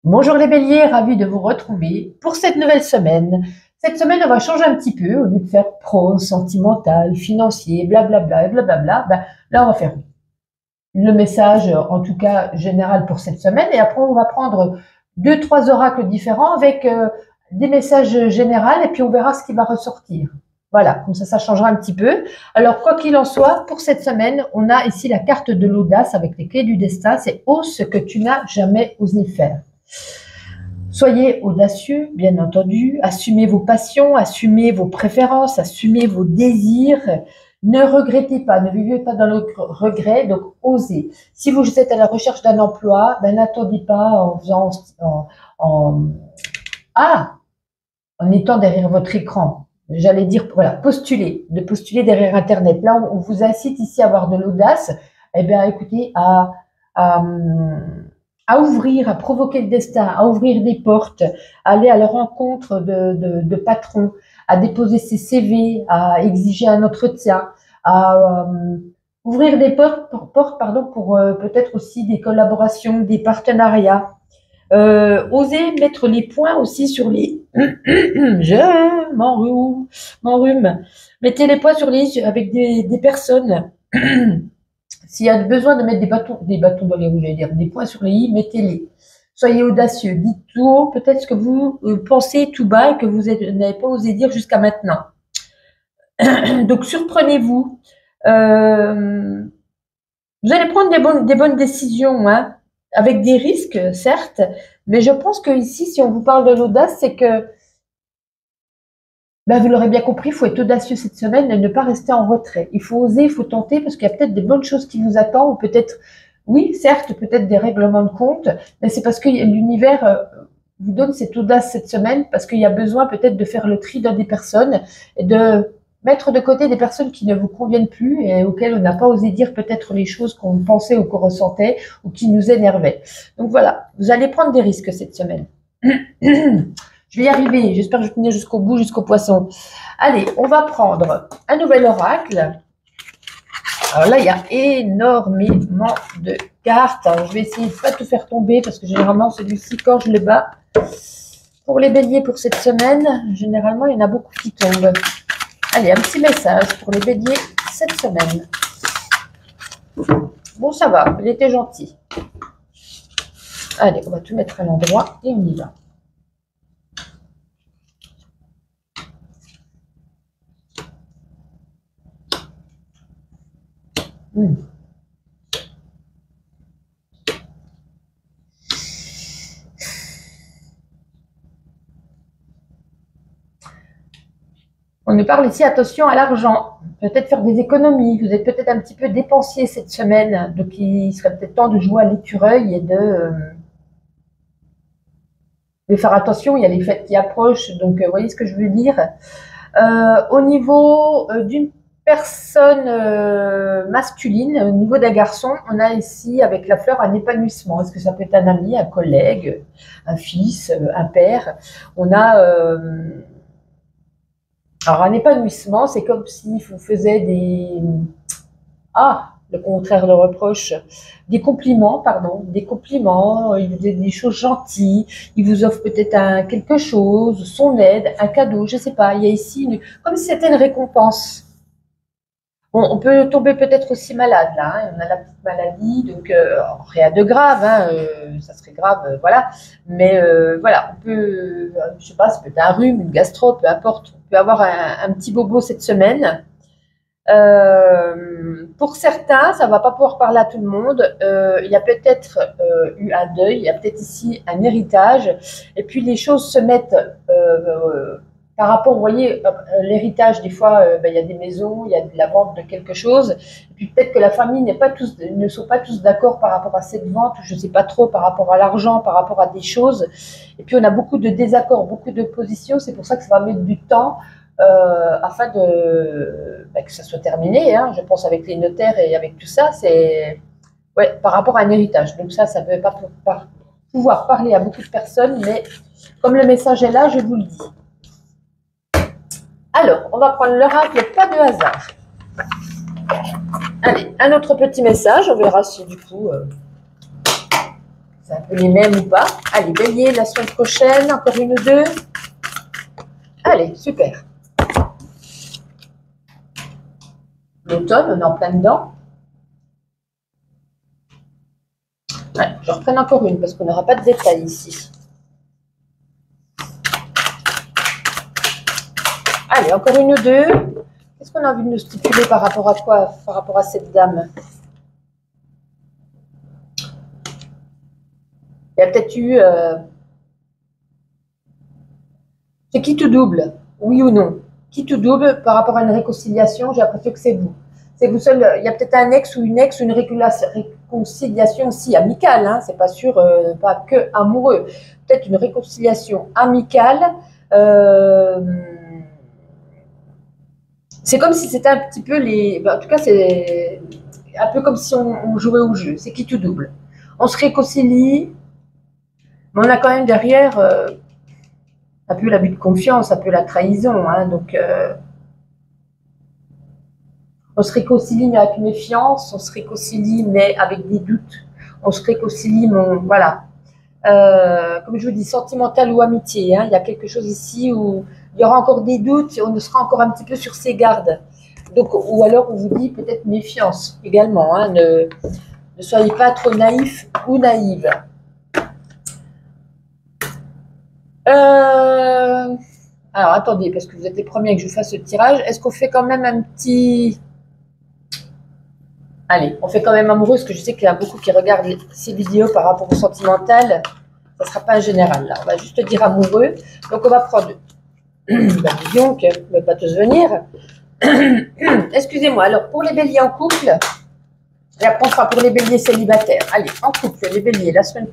Bonjour les béliers, ravi de vous retrouver pour cette nouvelle semaine. Cette semaine, on va changer un petit peu. Au lieu de faire pro, sentimental, financier, blablabla et blablabla, ben, là, on va faire le message, en tout cas général pour cette semaine. Et après, on va prendre deux, trois oracles différents avec des messages généraux et puis on verra ce qui va ressortir. Voilà, comme ça changera un petit peu. Alors, quoi qu'il en soit, pour cette semaine, on a ici la carte de l'audace avec les clés du destin. C'est ose ce que tu n'as jamais osé faire. Soyez audacieux, bien entendu, assumez vos passions, assumez vos préférences, assumez vos désirs. Ne regrettez pas, ne vivez pas dans le regret, donc osez. Si vous êtes à la recherche d'un emploi, ben, n'attendez pas en faisant en, ah, en étant derrière votre écran. J'allais dire, voilà, de postuler derrière Internet. Là, on vous incite ici à avoir de l'audace. Eh bien, écoutez, à à ouvrir, à provoquer le destin, à ouvrir des portes, à aller à la rencontre de patrons, à déposer ses CV, à exiger un entretien, à ouvrir des portes pardon, pour peut-être aussi des collaborations, des partenariats. Oser mettre les points aussi sur les... Je m'enrhume. Mettez les points sur les i avec des personnes. S'il y a besoin de mettre des bâtons dans les roues, j'allais dire, des points sur les i, mettez-les. Soyez audacieux. Dites tout haut peut-être ce que vous pensez tout bas et que vous n'avez pas osé dire jusqu'à maintenant. Donc, surprenez-vous. Vous allez prendre des bonnes décisions, hein, avec des risques, certes, mais je pense que ici, si on vous parle de l'audace, c'est que, ben, vous l'aurez bien compris, il faut être audacieux cette semaine et ne pas rester en retrait. Il faut oser, il faut tenter, parce qu'il y a peut-être des bonnes choses qui vous attendent, ou peut-être, oui, certes, peut-être des règlements de compte, mais c'est parce que l'univers vous donne cette audace cette semaine, parce qu'il y a besoin peut-être de faire le tri dans des personnes et de mettre de côté des personnes qui ne vous conviennent plus et auxquelles on n'a pas osé dire peut-être les choses qu'on pensait ou qu'on ressentait ou qui nous énervaient. Donc voilà, vous allez prendre des risques cette semaine. Je vais y arriver, j'espère que je vais tenir jusqu'au bout, jusqu'au poisson. Allez, on va prendre un nouvel oracle. Alors là, il y a énormément de cartes. Alors, je vais essayer de ne pas tout faire tomber parce que généralement, celui-ci, quand je le bats, pour les béliers pour cette semaine, généralement, il y en a beaucoup qui tombent. Allez, un petit message pour les béliers cette semaine. Bon, ça va, il était gentil. Allez, on va tout mettre à l'endroit et on y va. On nous parle ici, attention à l'argent, peut-être faire des économies, vous êtes peut-être un petit peu dépensier cette semaine, donc il serait peut-être temps de jouer à l'écureuil et de faire attention, il y a les fêtes qui approchent, donc vous voyez ce que je veux dire. Au niveau d'une personne masculine, au niveau d'un garçon, on a ici avec la fleur un épanouissement. Est-ce que ça peut être un ami, un collègue, un fils, un père? On a... alors un épanouissement, c'est comme si vous faisiez des... Ah, le contraire, le reproche. Des compliments, pardon, des compliments, il vous dit des choses gentilles, il vous offre peut-être quelque chose, son aide, un cadeau, je ne sais pas. Il y a ici comme si c'était une récompense. Bon, on peut tomber peut-être aussi malade là, hein, on a la petite maladie, donc rien de grave, hein, ça serait grave, voilà. Mais voilà, on peut, je sais pas, ça peut être un rhume, une gastro, peu importe. On peut avoir un petit bobo cette semaine. Pour certains, ça va pas pouvoir parler à tout le monde. Il y a peut-être eu un deuil, il y a peut-être ici un héritage, et puis les choses se mettent par rapport, vous voyez, l'héritage, des fois, il y a des maisons, il y a de la vente de quelque chose, et puis peut-être que la famille ne sont pas tous d'accord par rapport à cette vente, ou je ne sais pas trop, par rapport à l'argent, par rapport à des choses, et puis on a beaucoup de désaccords, beaucoup d'oppositions, c'est pour ça que ça va mettre du temps afin que ça soit terminé, hein, je pense avec les notaires et avec tout ça, c'est ouais, par rapport à un héritage. Donc ça ne veut pas pouvoir parler à beaucoup de personnes, mais comme le message est là, je vous le dis. Alors, on va prendre l'oracle, pas de hasard. Allez, un autre petit message, on verra si du coup C'est un peu les mêmes ou pas. Allez, bélier, la semaine prochaine, encore une ou deux. Allez, super. L'automne, on est en plein dedans. Allez, je reprenne encore une parce qu'on n'aura pas de détails ici. Allez, encore une ou deux. Qu'est-ce qu'on a envie de nous stipuler par rapport à quoi? Par rapport à cette dame? Il y a peut-être eu... C'est qui tout double? Oui ou non? Qui tout double par rapport à une réconciliation? J'ai l'impression que c'est vous. C'est vous seul. Il y a peut-être un ex ou une réconciliation aussi amicale. Hein, c'est pas sûr, pas que amoureux. Peut-être une réconciliation amicale. C'est comme si c'était un petit peu les... en tout cas, c'est un peu comme si on jouait au jeu. C'est qui tout double. On se réconcilie, mais on a quand même derrière un peu l'abus de confiance, un peu la trahison. Hein, donc, on se réconcilie, mais avec méfiance. On se réconcilie, mais avec des doutes. On se réconcilie, mais voilà. Comme je vous dis, sentimental ou amitié. Hein, il y a quelque chose ici où il y aura encore des doutes, on sera encore un petit peu sur ses gardes. Donc, ou alors on vous dit peut-être méfiance également. Hein, ne soyez pas trop naïf ou naïve. Alors attendez, parce que vous êtes les premiers que je fasse le tirage. Est-ce qu'on fait quand même un petit... Allez, on fait quand même amoureux, parce que je sais qu'il y a beaucoup qui regardent ces vidéos par rapport au sentimental. Ça ne sera pas un général, là. On va juste dire amoureux. Donc, on va prendre... disons que ne va pas tous venir. Excusez-moi. Alors, pour les béliers en couple, et après, on fera pour les béliers célibataires. Allez, en couple, les béliers, la semaine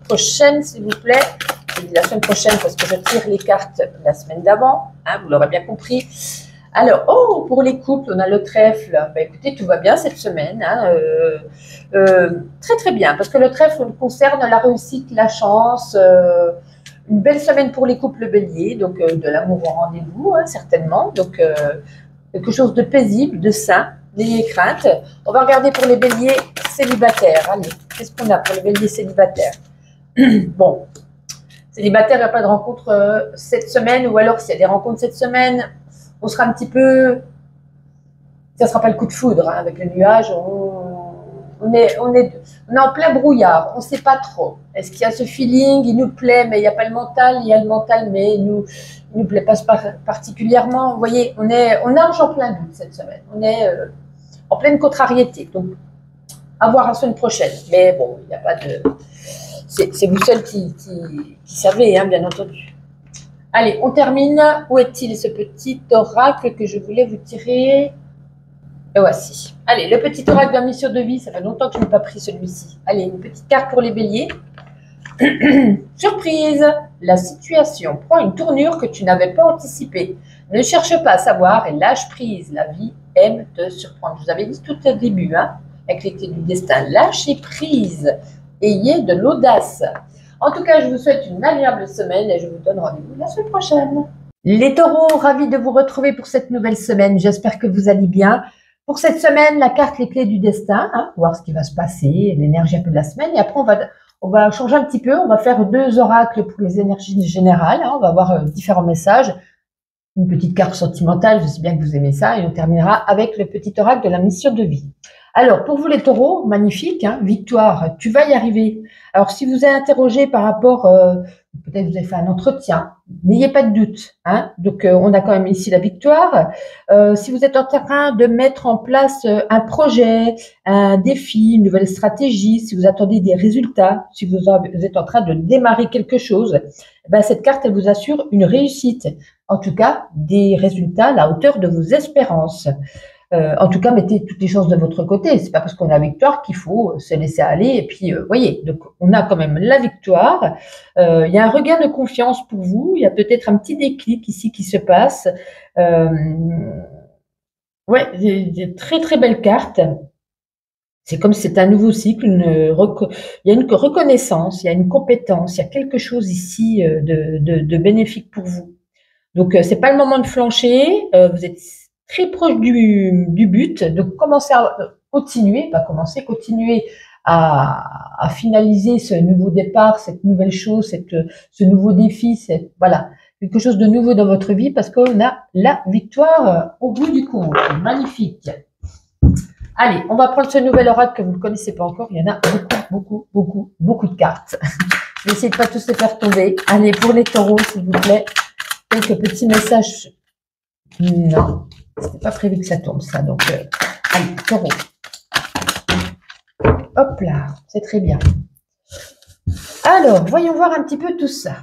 prochaine, s'il vous plaît. Je dis la semaine prochaine parce que je tire les cartes la semaine d'avant. Hein, vous l'aurez bien compris. Alors, oh, pour les couples, on a le trèfle. Ben, écoutez, tout va bien cette semaine. Hein, très, très bien. Parce que le trèfle concerne la réussite, la chance. Une belle semaine pour les couples béliers. Donc, de l'amour au rendez-vous, hein, certainement. Donc, quelque chose de paisible, de sain. N'ayez crainte. On va regarder pour les béliers célibataires. Allez, qu'est-ce qu'on a pour les béliers célibataires? Bon, célibataire, il n'y a pas de rencontre cette semaine. Ou alors, s'il y a des rencontres cette semaine, on sera un petit peu... Ça ne sera pas le coup de foudre, hein, avec le nuage. On est en plein brouillard. On ne sait pas trop. Est-ce qu'il y a ce feeling? Il nous plaît, mais il n'y a pas le mental. Il y a le mental, mais il nous plaît pas particulièrement. Vous voyez, on est en plein doute cette semaine. On est en pleine contrariété. Donc, à voir la semaine prochaine. Mais bon, il n'y a pas de... C'est vous seul qui savez, hein, bien entendu. Allez, on termine. Où est-il ce petit oracle que je voulais vous tirer? Et voici. Allez, le petit oracle de la mission de vie. Ça fait longtemps que je n'ai pas pris celui-ci. Allez, une petite carte pour les béliers. Surprise! La situation prend une tournure que tu n'avais pas anticipée. Ne cherche pas à savoir et lâche prise. La vie aime te surprendre. Je vous avais dit tout au début, hein, avec les clés du destin. Lâchez prise. Ayez de l'audace. En tout cas, je vous souhaite une agréable semaine et je vous donne rendez-vous la semaine prochaine. Les taureaux, ravis de vous retrouver pour cette nouvelle semaine. J'espère que vous allez bien. Pour cette semaine, la carte Les clés du destin, hein, voir ce qui va se passer, l'énergie un peu de la semaine. Et après, on va changer un petit peu. On va faire 2 oracles pour les énergies générales. Hein, on va avoir différents messages. Une petite carte sentimentale, je sais bien que vous aimez ça. Et on terminera avec le petit oracle de la mission de vie. Alors, pour vous les taureaux, magnifique, hein, victoire, tu vas y arriver. Alors, si vous êtes interrogé par rapport, peut-être vous avez fait un entretien, n'ayez pas de doute. Hein, donc, on a quand même ici la victoire. Si vous êtes en train de mettre en place un projet, un défi, une nouvelle stratégie, si vous attendez des résultats, si vous êtes en train de démarrer quelque chose, ben, cette carte, elle vous assure une réussite. En tout cas, des résultats à la hauteur de vos espérances. En tout cas, mettez toutes les chances de votre côté. C'est pas parce qu'on a la victoire qu'il faut se laisser aller. Et puis, voyez, donc on a quand même la victoire. Il y a un regain de confiance pour vous. Il y a peut-être un petit déclic ici qui se passe. Ouais, des très très belles cartes. C'est comme si c'est un nouveau cycle. Il y a une reconnaissance, il y a une compétence, il y a quelque chose ici de bénéfique pour vous. Donc, c'est pas le moment de flancher. Vous êtes très proche du but, donc commencez à continuer, pas commencer, continuer à finaliser ce nouveau départ, cette nouvelle chose, ce nouveau défi, voilà, quelque chose de nouveau dans votre vie parce qu'on a la victoire au bout du compte. Magnifique. Allez, on va prendre ce nouvel oracle que vous ne connaissez pas encore. Il y en a beaucoup de cartes. Je vais essayer de pas tous les faire tomber. Allez, pour les taureaux, s'il vous plaît, quelques petits messages. Non, c'était pas prévu que ça tombe, ça. Donc, allez, taureau. Hop là, c'est très bien. Alors, voyons voir un petit peu tout ça.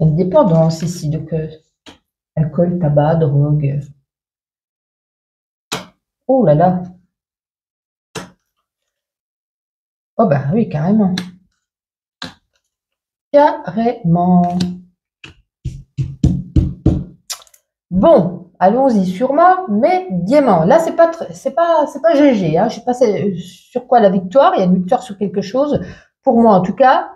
Une dépendance ici, donc alcool, tabac, drogue. Oh là là. Oh bah oui, carrément. Carrément. Bon, allons-y, sûrement, mais gaiement. Là, c'est pas GG. Hein. Je sais pas sur quoi la victoire. Il y a une victoire sur quelque chose. Pour moi, en tout cas,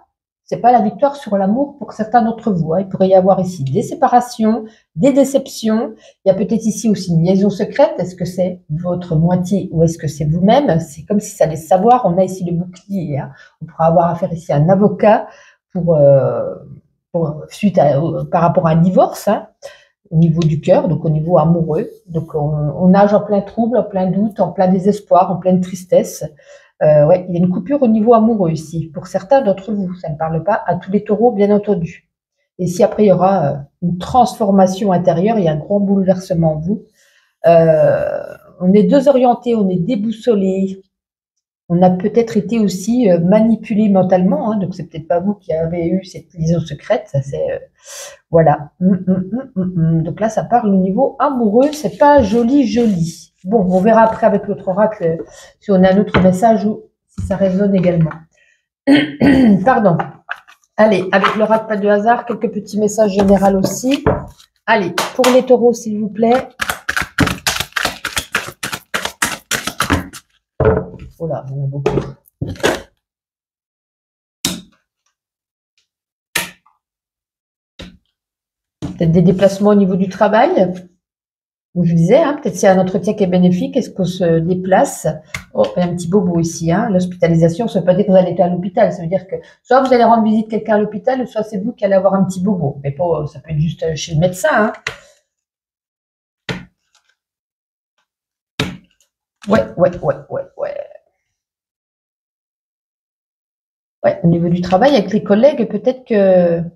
c'est pas la victoire sur l'amour pour certains d'entre vous. Hein. Il pourrait y avoir ici des séparations, des déceptions. Il y a peut-être ici aussi une liaison secrète. Est-ce que c'est votre moitié ou est-ce que c'est vous-même? C'est comme si ça allait savoir. On a ici le bouclier. Hein. On pourra avoir affaire ici à un avocat par rapport à un divorce. Hein. Au niveau du cœur, donc au niveau amoureux. Donc on nage en plein trouble, en plein doute, en plein désespoir, en pleine tristesse. Ouais, il y a une coupure au niveau amoureux ici, pour certains d'entre vous. Ça ne parle pas à tous les taureaux, bien entendu. Et si après il y aura une transformation intérieure, il y a un grand bouleversement en vous. On est désorienté, on est déboussolé. On a peut-être été aussi manipulé mentalement, hein, donc c'est peut-être pas vous qui avez eu cette liaison secrète, ça c'est voilà. Donc là, ça parle au niveau amoureux, c'est pas joli. Bon, on verra après avec l'autre oracle si on a un autre message ou si ça résonne également. Pardon. Allez, avec l'oracle pas de hasard, quelques petits messages généraux aussi. Allez, pour les taureaux, s'il vous plaît. Oh là, il y en a beaucoup. Peut-être des déplacements au niveau du travail. Comme je disais, hein, peut-être s'il y a un entretien qui est bénéfique, est-ce qu'on se déplace? Oh, il y a un petit bobo ici. Hein. L'hospitalisation, ça ne veut pas dire que vous allez être à l'hôpital. Ça veut dire que soit vous allez rendre visite à quelqu'un à l'hôpital, soit c'est vous qui allez avoir un petit bobo. Mais pas, ça peut être juste chez le médecin. Hein. Ouais. Ouais, au niveau du travail avec les collègues, peut-être qu'il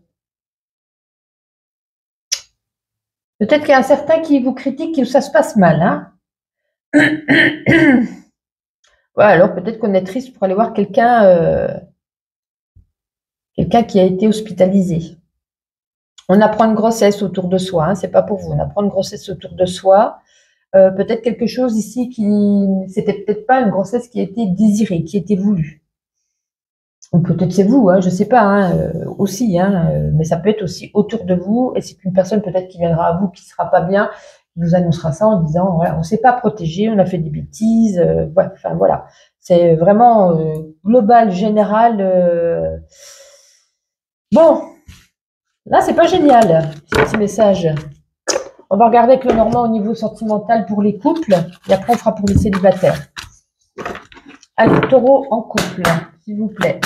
y a un certain qui vous critique que ça se passe mal. Hein. Ouais, alors peut-être qu'on est triste pour aller voir quelqu'un qui a été hospitalisé. On apprend une grossesse autour de soi, hein, c'est pas pour vous. On apprend une grossesse autour de soi. Peut-être quelque chose ici c'était peut-être pas une grossesse qui a été désirée, qui était voulue. Ou peut-être c'est vous, hein, je sais pas, hein, aussi, hein, mais ça peut être aussi autour de vous, et c'est une personne peut-être qui viendra à vous, qui sera pas bien, qui vous annoncera ça en disant, voilà, on s'est pas protégé, on a fait des bêtises, ouais, enfin voilà, c'est vraiment global, général. Bon, là c'est pas génial, ce petit message. On va regarder avec le normand au niveau sentimental pour les couples, et après on fera pour les célibataires. Allez, taureau en couple, s'il vous plaît.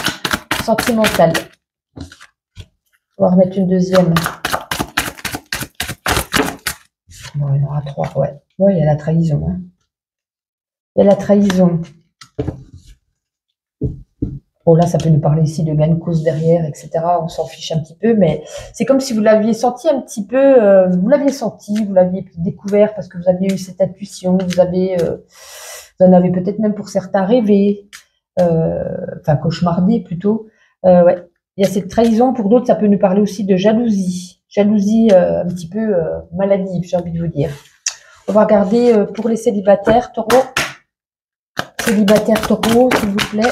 Sentimental. On va remettre une deuxième. Bon, il y en aura trois, ouais. Ouais, il y a la trahison. Hein. Il y a la trahison. Bon, là, ça peut nous parler ici de gain de cause derrière, etc. On s'en fiche un petit peu, mais c'est comme si vous l'aviez senti un petit peu, vous l'aviez découvert parce que vous aviez eu cette intuition, vous en avez peut-être même pour certains rêvé, enfin cauchemardé plutôt. Ouais. Il y a cette trahison, pour d'autres, ça peut nous parler aussi de jalousie. Jalousie un petit peu maladive, j'ai envie de vous dire. On va regarder pour les célibataires, taureaux. Célibataire taureau, s'il vous plaît.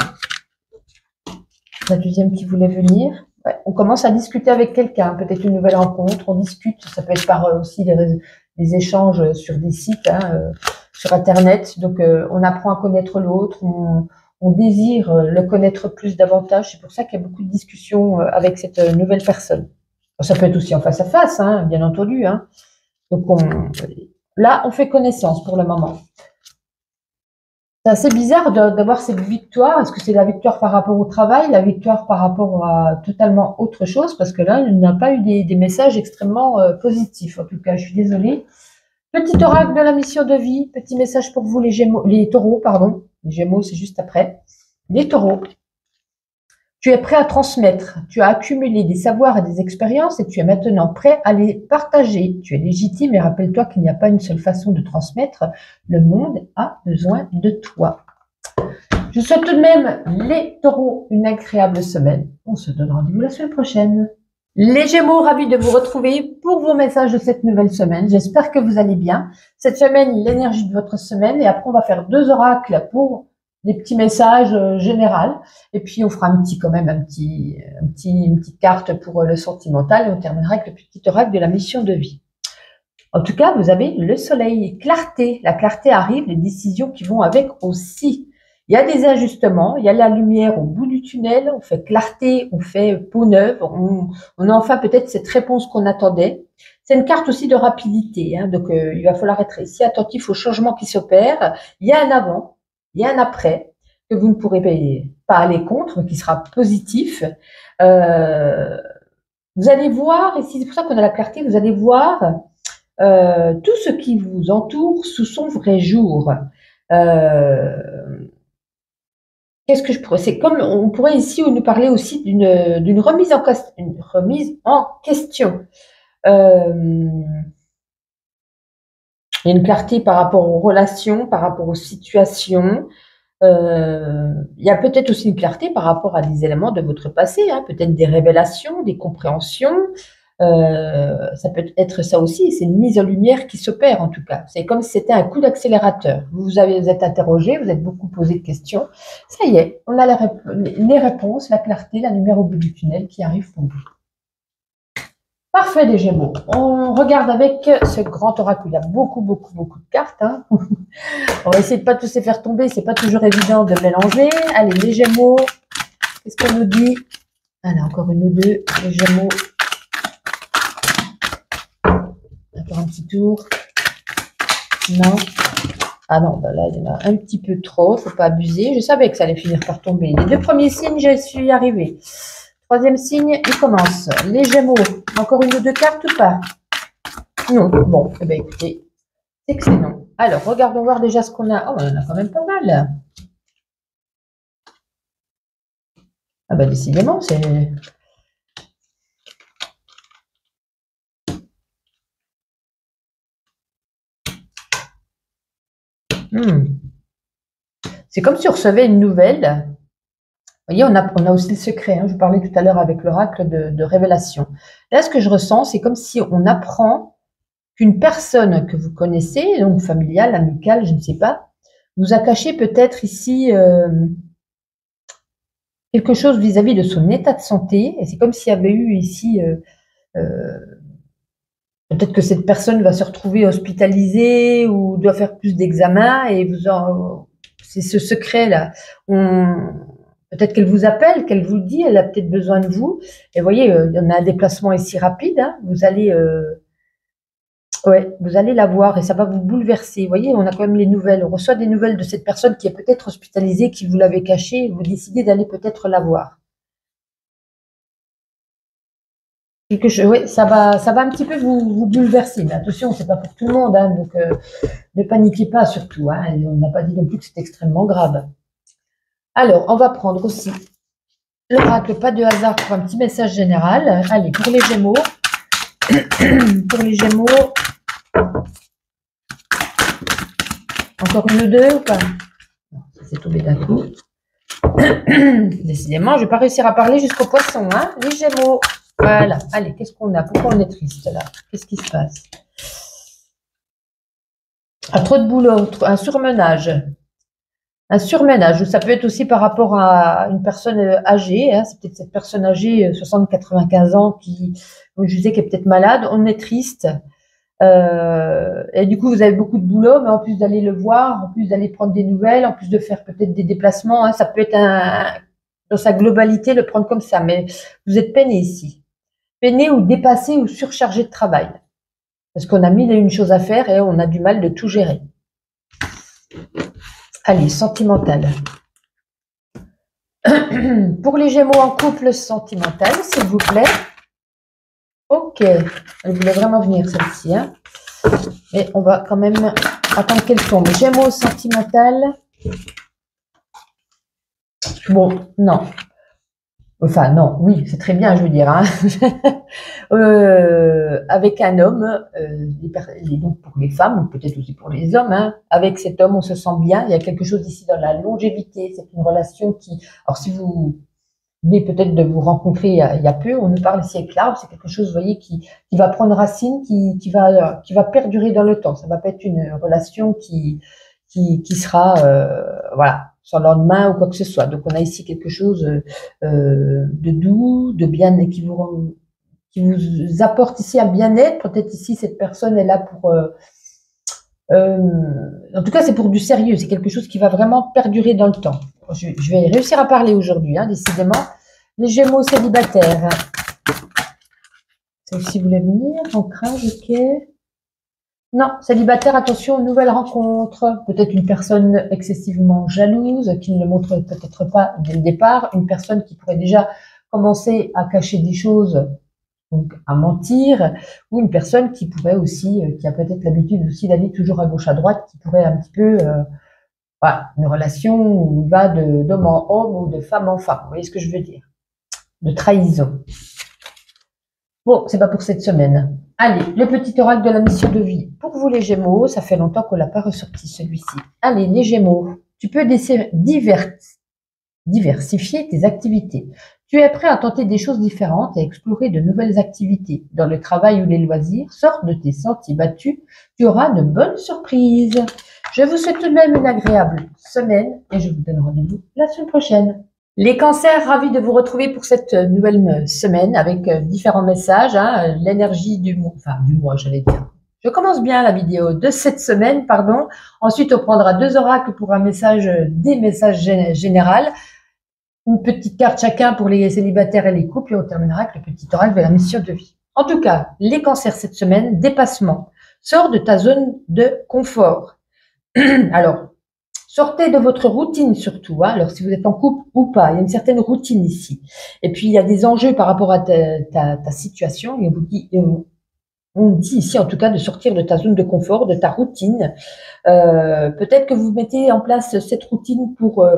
La deuxième qui voulait venir. Ouais, on commence à discuter avec quelqu'un, peut-être une nouvelle rencontre, on discute, ça peut être par aussi des échanges sur des sites, hein, sur Internet. Donc, on apprend à connaître l'autre, on désire le connaître plus davantage. C'est pour ça qu'il y a beaucoup de discussions avec cette nouvelle personne. Ça peut être aussi en face à face, hein, bien entendu. Hein. Donc, là, on fait connaissance pour le moment. C'est assez bizarre d'avoir cette victoire. Est-ce que c'est la victoire par rapport au travail, la victoire par rapport à totalement autre chose? Parce que là, il n'a pas eu des messages extrêmement positifs. En tout cas, je suis désolée. Petit oracle de la mission de vie. Petit message pour vous, les Gémeaux, les Taureaux, pardon. Les Gémeaux, c'est juste après. Les Taureaux. Tu es prêt à transmettre. Tu as accumulé des savoirs et des expériences et tu es maintenant prêt à les partager. Tu es légitime et rappelle-toi qu'il n'y a pas une seule façon de transmettre. Le monde a besoin de toi. Je souhaite tout de même, les Taureaux, une agréable semaine. On se donne rendez-vous la semaine prochaine. Les Gémeaux, ravis de vous retrouver pour vos messages de cette nouvelle semaine. J'espère que vous allez bien. Cette semaine, l'énergie de votre semaine. Et après, on va faire 2 oracles pour des petits messages généraux. Et puis, on fera une petite carte pour le sentimental. Et on terminera avec le petit oracle de la mission de vie. En tout cas, vous avez le soleil. Clarté. La clarté arrive, les décisions qui vont avec aussi. Il y a des ajustements, il y a la lumière au bout du tunnel, on fait clarté, on fait peau neuve, on a enfin peut-être cette réponse qu'on attendait. C'est une carte aussi de rapidité, hein, donc il va falloir être ici attentif aux changements qui s'opèrent. Il y a un avant, il y a un après, que vous ne pourrez pas aller contre, qui sera positif. Vous allez voir, et c'est pour ça qu'on a la clarté, vous allez voir tout ce qui vous entoure sous son vrai jour. Qu'est-ce que je pourrais? C'est comme on pourrait ici nous parler aussi d'une remise en question. Il y a une clarté par rapport aux relations, par rapport aux situations. Il y a peut-être aussi une clarté par rapport à des éléments de votre passé, hein, peut-être des révélations, des compréhensions. Ça peut être ça aussi, c'est une mise en lumière qui s'opère en tout cas. C'est comme si c'était un coup d'accélérateur. Vous êtes interrogé, vous êtes beaucoup posé de questions. Ça y est, on a les réponses, la clarté, la lumière au bout du tunnel qui arrive pour vous. Parfait les Gémeaux. On regarde avec ce grand oracle. Il y a beaucoup de cartes. Hein. On va essayer de pas tous les faire tomber. C'est pas toujours évident de mélanger. Allez les Gémeaux. Qu'est-ce qu'on nous dit? Allez, encore une ou deux. Les Gémeaux. Encore un petit tour. Non. Ah non, bah là, il y en a un petit peu trop. Faut pas abuser. Je savais que ça allait finir par tomber. Les 2 premiers signes, je suis arrivée. 3e signe, il commence. Les Gémeaux. Encore une ou 2 cartes ou pas? Non. Bon, eh bien, écoutez, c'est que c'est non. Alors, regardons voir déjà ce qu'on a. Oh, on en a quand même pas mal. Ah bah, décidément, c'est... C'est comme si on recevait une nouvelle. Vous voyez, on a aussi le secret. Hein. Je vous parlais tout à l'heure avec l'oracle de révélation. Là, ce que je ressens, c'est comme si on apprend qu'une personne que vous connaissez, donc familiale, amicale, je ne sais pas, vous a caché peut-être ici quelque chose vis-à-vis de son état de santé. Et c'est comme s'il y avait eu ici... peut-être que cette personne va se retrouver hospitalisée ou doit faire plus d'examens et c'est ce secret-là. Peut-être qu'elle vous appelle, qu'elle vous le dit, elle a peut-être besoin de vous. Et vous voyez, il y en a un déplacement ici rapide. Hein, vous allez la voir et ça va vous bouleverser. Vous voyez, on a quand même les nouvelles. On reçoit des nouvelles de cette personne qui est peut-être hospitalisée, qui vous l'avait cachée. Vous décidez d'aller peut-être la voir. Ouais, ça va un petit peu vous bouleverser. Mais attention, c'est pas pour tout le monde, hein, donc ne paniquez pas surtout. Hein, on n'a pas dit non plus que c'est extrêmement grave. Alors, on va prendre aussi l'oracle, pas de hasard, pour un petit message général. Allez, pour les Gémeaux. Pour les Gémeaux. Encore une ou 2 ou pas? Non, ça s'est tombé d'un coup. Décidément, je ne vais pas réussir à parler jusqu'au poisson, hein, les Gémeaux. Voilà. Allez, qu'est-ce qu'on a? Pourquoi on est triste là? Qu'est-ce qui se passe? Ah, trop de boulot, un surmenage. Un surménage, ça peut être aussi par rapport à une personne âgée, hein, c'est peut-être cette personne âgée, 60-95 ans, qui, comme je disais, qui est peut-être malade, on est triste. Et du coup, vous avez beaucoup de boulot, mais en plus d'aller le voir, en plus d'aller prendre des nouvelles, en plus de faire peut-être des déplacements, hein, ça peut être dans sa globalité, le prendre comme ça, mais vous êtes peiné ici. Peiné ou dépassé ou surchargé de travail. Parce qu'on a mille et une choses à faire et on a du mal de tout gérer. Allez, sentimental. Pour les Gémeaux en couple sentimental, s'il vous plaît. Ok, elle voulait vraiment venir celle-ci. Hein. Mais on va quand même attendre qu'elle tombe. Gémeaux sentimental. Bon, non. Enfin, non, oui, c'est très bien, je veux dire. Hein. Avec un homme, donc pour les femmes, ou peut-être aussi pour les hommes, hein, avec cet homme, on se sent bien. Il y a quelque chose ici dans la longévité. C'est une relation qui... Alors, si vous venez peut-être de vous rencontrer il y a peu, on nous parle ici avec l'arbre, c'est quelque chose, vous voyez, qui va prendre racine, qui va perdurer dans le temps. Ça va pas être une relation qui sera, voilà, sans lendemain ou quoi que ce soit. Donc, on a ici quelque chose de doux, de bien, qui vous apporte ici un bien-être. Peut-être ici, cette personne est là pour... en tout cas, c'est pour du sérieux. C'est quelque chose qui va vraiment perdurer dans le temps. Je vais réussir à parler aujourd'hui, hein, décidément. Les Gémeaux célibataires. Celle-ci voulait venir. Ancrage, ok. Non, célibataire, attention aux nouvelles rencontres. Peut-être une personne excessivement jalouse, qui ne le montre peut-être pas dès le départ. Une personne qui pourrait déjà commencer à cacher des choses, donc à mentir. Ou une personne qui pourrait aussi, qui a peut-être l'habitude aussi d'aller toujours à gauche à droite, qui pourrait un petit peu... voilà, une relation où il va d'homme en homme ou de femme en femme. Vous voyez ce que je veux dire? De trahison. Bon, c'est pas pour cette semaine. Allez, le petit oracle de la mission de vie. Pour vous les Gémeaux, ça fait longtemps qu'on l'a pas ressorti celui-ci. Allez, les Gémeaux, tu peux diversifier tes activités. Tu es prêt à tenter des choses différentes et explorer de nouvelles activités. Dans le travail ou les loisirs, sors de tes sentiers battus, tu auras de bonnes surprises. Je vous souhaite tout de même une agréable semaine et je vous donne rendez-vous la semaine prochaine. Les cancers, ravis de vous retrouver pour cette nouvelle semaine avec différents messages, hein, l'énergie du mois, j'allais dire. Je commence bien la vidéo de cette semaine, pardon. Ensuite, on prendra 2 oracles pour un message, des messages généraux. Une petite carte chacun pour les célibataires et les couples et on terminera avec le petit oracle de la mission de vie. En tout cas, les cancers cette semaine, dépassement. Sors de ta zone de confort. Alors, sortez de votre routine surtout. Hein. Alors, si vous êtes en couple ou pas, il y a une certaine routine ici. Et puis, il y a des enjeux par rapport à ta situation. Et on dit ici, en tout cas, de sortir de ta zone de confort, de ta routine. Peut-être que vous mettez en place cette routine pour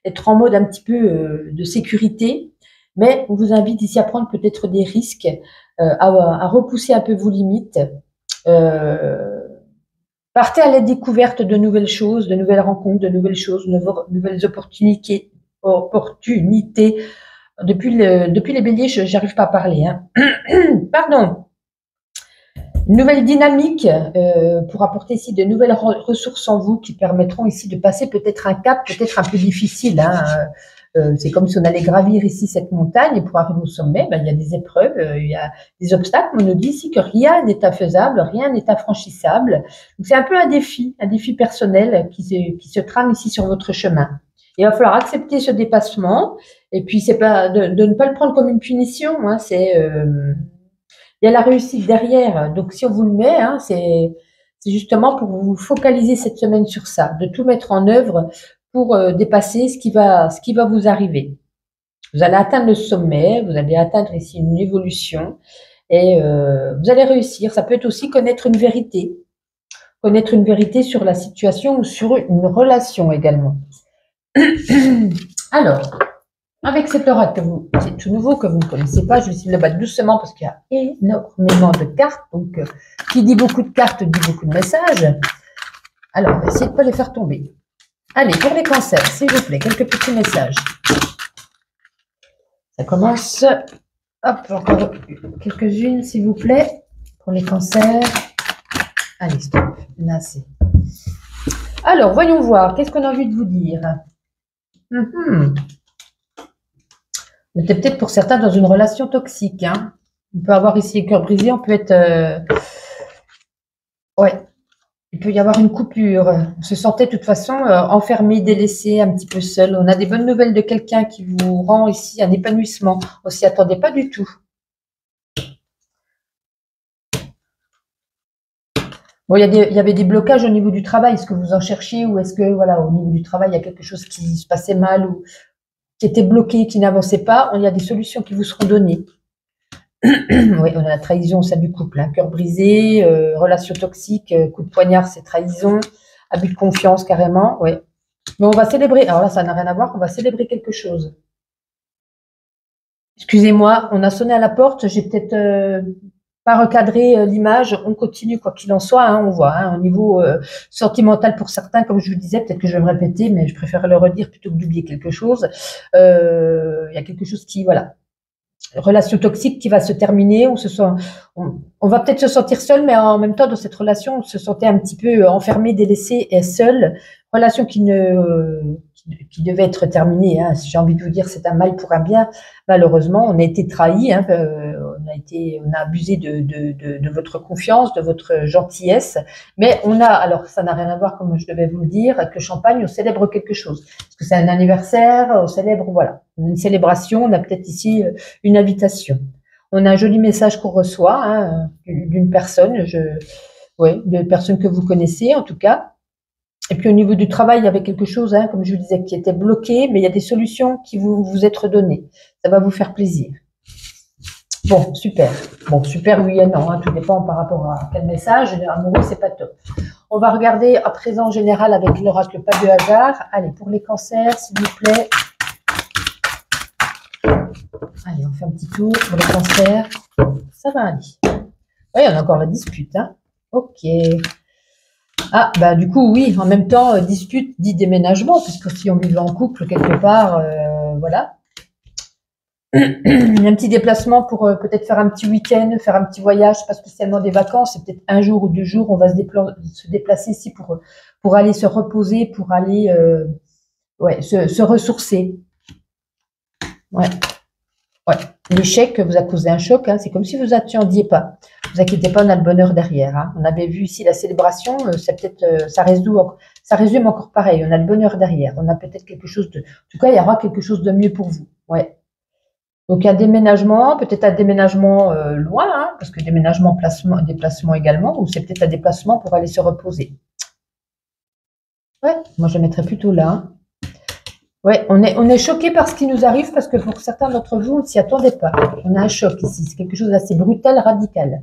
être en mode un petit peu de sécurité. Mais on vous invite ici à prendre peut-être des risques, à repousser un peu vos limites. Partez à la découverte de nouvelles choses, de nouvelles rencontres, de nouvelles choses, nouvelles opportunités. Depuis les béliers, j'arrive pas à parler. Hein. Pardon. Une nouvelle dynamique pour apporter ici de nouvelles ressources en vous qui permettront ici de passer peut-être un cap, peut-être un peu difficile. Hein. C'est comme si on allait gravir ici cette montagne et pour arriver au sommet, ben, il y a des épreuves, il y a des obstacles. Mais on nous dit ici que rien n'est infaisable, rien n'est infranchissable. Donc c'est un peu un défi personnel qui se trame ici sur votre chemin. Il va falloir accepter ce dépassement et puis c'est pas de ne pas le prendre comme une punition. Hein, c'est il y a la réussite derrière. Donc si on vous le met, hein, c'est justement pour vous focaliser cette semaine sur ça, de tout mettre en œuvre pour dépasser ce qui va vous arriver. Vous allez atteindre le sommet, vous allez atteindre ici une évolution et vous allez réussir. Ça peut être aussi connaître une vérité sur la situation ou sur une relation également. Alors, avec cet oracle, c'est tout nouveau que vous ne connaissez pas, je vais essayer de le battre doucement parce qu'il y a énormément de cartes. Donc, qui dit beaucoup de cartes dit beaucoup de messages. Alors, on va essayer de ne pas les faire tomber. Allez, pour les cancers, s'il vous plaît, quelques petits messages. Ça commence. Hop, encore quelques-unes, s'il vous plaît, pour les cancers. Allez, stop, là c'est. Alors, voyons voir, qu'est-ce qu'on a envie de vous dire? On était peut-être pour certains dans une relation toxique. Hein. On peut avoir ici les cœurs brisés, on peut être... ouais. Il peut y avoir une coupure. On se sentait de toute façon enfermé, délaissé, un petit peu seul. On a des bonnes nouvelles de quelqu'un qui vous rend ici un épanouissement. On s'y attendait pas du tout. Bon, il y avait des blocages au niveau du travail. Est-ce que vous en cherchiez ou est-ce que, voilà, au niveau du travail, il y a quelque chose qui se passait mal ou qui était bloqué, qui n'avançait pas? Il y a des solutions qui vous seront données. Oui, on a la trahison au sein du couple, hein. Cœur brisé, relation toxique, coup de poignard, c'est trahison, abus de confiance carrément, oui. Mais on va célébrer, alors là, ça n'a rien à voir, on va célébrer quelque chose. Excusez-moi, on a sonné à la porte, j'ai peut-être pas recadré l'image, on continue quoi qu'il en soit, hein, on voit, hein, au niveau sentimental pour certains, comme je vous disais, peut-être que je vais me répéter, mais je préfère le redire plutôt que d'oublier quelque chose. Il y a quelque chose qui, voilà, relation toxique qui va se terminer, on va peut-être se sentir seul, mais en même temps, dans cette relation, on se sentait un petit peu enfermé, délaissé et seul. Relation qui devait être terminée, hein. Si j'ai envie de vous dire, c'est un mal pour un bien. Malheureusement, on a été trahi, hein, on a abusé de votre confiance, de votre gentillesse. Mais alors ça n'a rien à voir, comme je devais vous le dire, avec le champagne, on célèbre quelque chose. Parce que c'est un anniversaire, on célèbre, voilà, une célébration, on a peut-être ici une invitation. On a un joli message qu'on reçoit, hein, d'une personne, de personnes que vous connaissez en tout cas. Et puis au niveau du travail, il y avait quelque chose, hein, comme je vous disais, qui était bloqué, mais il y a des solutions qui vous être données. Ça va vous faire plaisir. Bon, super. Bon, super, oui et non, hein, tout dépend par rapport à quel message. Amoureux, c'est pas top. On va regarder à présent en général avec l'oracle pas de hasard. Allez, pour les cancers, s'il vous plaît. Allez, on fait un petit tour pour les cancers. Ça va aller. Oui, on a encore la dispute, hein. Ok. Ah, bah du coup, oui, en même temps, dispute dit déménagement, puisque si on vivait en couple quelque part, voilà. Un petit déplacement pour peut-être faire un petit week-end, faire un petit voyage, pas spécialement des vacances, c'est peut-être un jour ou 2 jours, on va se déplacer ici pour aller se reposer, pour aller se ressourcer. Ouais. Ouais. L'échec vous a causé un choc, hein, c'est comme si vous attendiez pas. Ne vous inquiétez pas, on a le bonheur derrière. Hein. On avait vu ici la célébration, c'est peut-être, ça résume encore pareil. On a le bonheur derrière. On a peut-être quelque chose de, en tout cas, il y aura quelque chose de mieux pour vous. Ouais. Donc un déménagement, peut-être un déménagement loin, hein, parce que déménagement, déplacement également, ou c'est peut-être un déplacement pour aller se reposer. Ouais, moi je mettrais plutôt là. Hein. Ouais, on est choqué par ce qui nous arrive parce que pour certains d'entre vous, on ne s'y attendait pas. On a un choc ici, c'est quelque chose d'assez brutal, radical.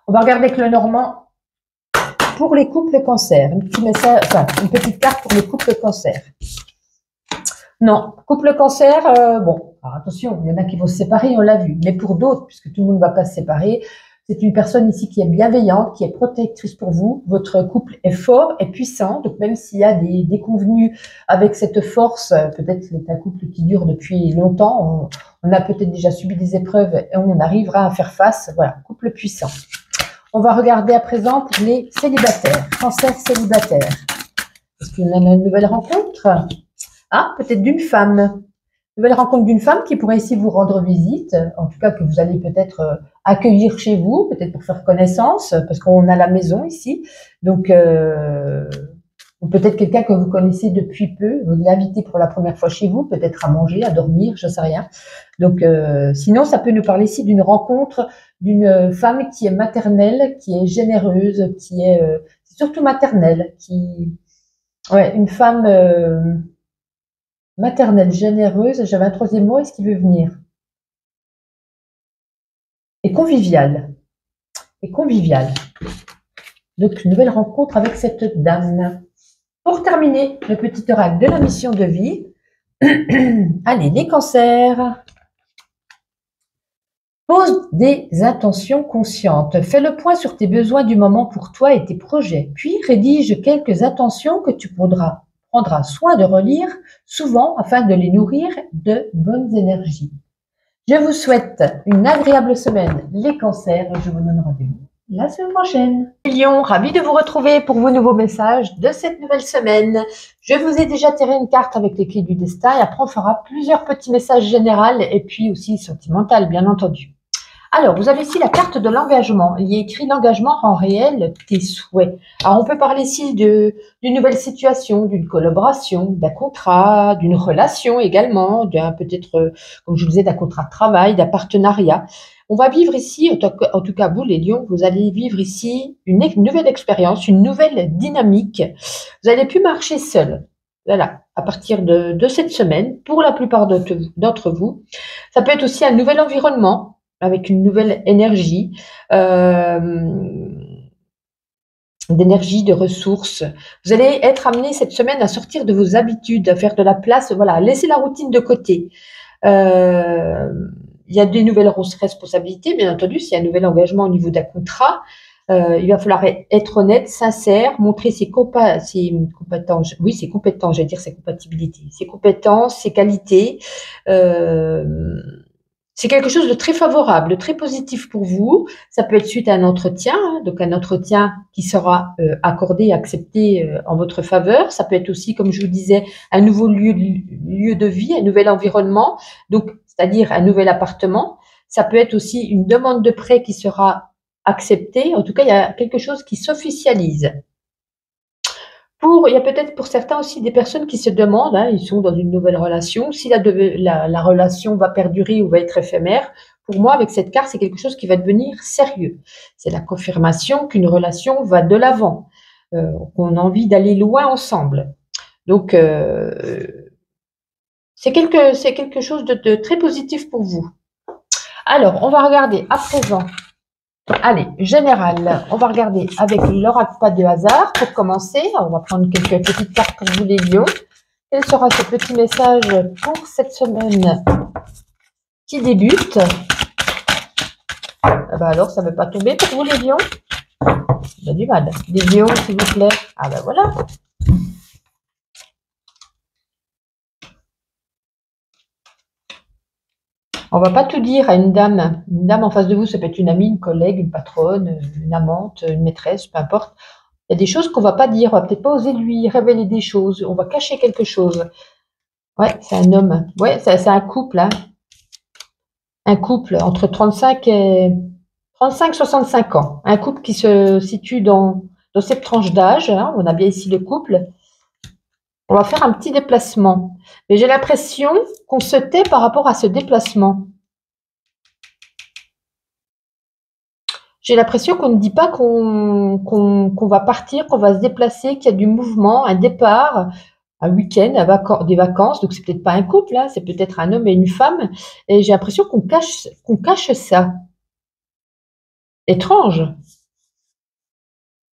On va regarder avec le Normand pour les couples cancer. Un petit message, enfin, une petite carte pour les couples cancer. Non, couple cancer, bon, alors attention, il y en a qui vont se séparer, on l'a vu. Mais pour d'autres, puisque tout le monde ne va pas se séparer, c'est une personne ici qui est bienveillante, qui est protectrice pour vous. Votre couple est fort et puissant. Donc, même s'il y a des déconvenus avec cette force, peut-être que c'est un couple qui dure depuis longtemps, on a peut-être déjà subi des épreuves et on arrivera à faire face. Voilà, couple puissant. On va regarder à présent pour les célibataires, cancer célibataire. Est-ce qu'on a une nouvelle rencontre? Ah, peut-être d'une femme. Nouvelle rencontre d'une femme qui pourrait ici vous rendre visite, en tout cas que vous allez peut-être accueillir chez vous, peut-être pour faire connaissance, parce qu'on a la maison ici. Donc, ou peut-être quelqu'un que vous connaissez depuis peu, vous l'invitez pour la première fois chez vous, peut-être à manger, à dormir, je ne sais rien. Donc, sinon, ça peut nous parler ici d'une rencontre d'une femme qui est maternelle, qui est généreuse, qui est surtout maternelle, une femme maternelle, généreuse. J'avais un troisième mot, est-ce qu'il veut venir? Et conviviale. Et conviviale. Donc, une nouvelle rencontre avec cette dame. Pour terminer, le petit oracle de la mission de vie. Allez, les cancers. Pose des intentions conscientes. Fais le point sur tes besoins du moment pour toi et tes projets. Puis rédige quelques intentions que tu prendras soin de relire souvent afin de les nourrir de bonnes énergies. Je vous souhaite une agréable semaine, les cancers, et je vous donne rendez-vous la semaine prochaine. Lion, ravi de vous retrouver pour vos nouveaux messages de cette nouvelle semaine. Je vous ai déjà tiré une carte avec les clés du destin et après on fera plusieurs petits messages généraux et puis aussi sentimental, bien entendu. Alors, vous avez ici la carte de l'engagement. Il y a écrit l'engagement rend réel tes souhaits. Alors, on peut parler ici d'une nouvelle situation, d'une collaboration, d'un contrat, d'une relation également, peut-être, comme je vous disais, d'un contrat de travail, d'un partenariat. On va vivre ici, en tout cas vous les lions, vous allez vivre ici une nouvelle expérience, une nouvelle dynamique. Vous allez plus marcher seul. Voilà, à partir de cette semaine, pour la plupart d'entre vous. Ça peut être aussi un nouvel environnement, avec une nouvelle énergie, d'énergie, de ressources. Vous allez être amené cette semaine à sortir de vos habitudes, à faire de la place, voilà, à laisser la routine de côté. Il y a des nouvelles responsabilités, bien entendu, s'il y a un nouvel engagement au niveau d'un contrat, il va falloir être honnête, sincère, montrer ses compétences, oui, ses compétences, j'allais dire ses compatibilités, ses compétences, ses qualités. C'est quelque chose de très favorable, de très positif pour vous. Ça peut être suite à un entretien, hein, donc un entretien qui sera accordé, accepté en votre faveur. Ça peut être aussi, comme je vous disais, un nouveau lieu de vie, un nouvel environnement, donc c'est-à-dire un nouvel appartement. Ça peut être aussi une demande de prêt qui sera acceptée. En tout cas, il y a quelque chose qui s'officialise. Il y a peut-être pour certains aussi des personnes qui se demandent, hein, ils sont dans une nouvelle relation, si la relation va perdurer ou va être éphémère. Pour moi, avec cette carte, c'est quelque chose qui va devenir sérieux. C'est la confirmation qu'une relation va de l'avant, qu'on a envie d'aller loin ensemble. Donc, c'est quelque chose de très positif pour vous. Alors, on va regarder à présent. Allez, général, on va regarder avec l'oracle pas de hasard pour commencer. On va prendre quelques petites cartes pour vous les lions. Quel sera ce petit message pour cette semaine qui débute? Ah bah alors, ça ne veut pas tomber pour vous les lions? Il y a du mal. Les lions, s'il vous plaît. Ah ben voilà. On va pas tout dire à une dame. Une dame en face de vous, ça peut être une amie, une collègue, une patronne, une amante, une maîtresse, peu importe. Il y a des choses qu'on va pas dire. On va peut-être pas oser lui révéler des choses. On va cacher quelque chose. Ouais, c'est un homme. Ouais, c'est un couple. Hein. Un couple entre 35 et 65 ans. Un couple qui se situe dans cette tranche d'âge. Hein. On a bien ici le couple. On va faire un petit déplacement. Mais j'ai l'impression qu'on se tait par rapport à ce déplacement. J'ai l'impression qu'on ne dit pas qu'on va partir, qu'on va se déplacer, qu'il y a du mouvement, un départ, un week-end, des vacances. Donc, c'est peut-être pas un couple, là, c'est peut-être un homme et une femme. Et j'ai l'impression qu'on cache ça. Étrange.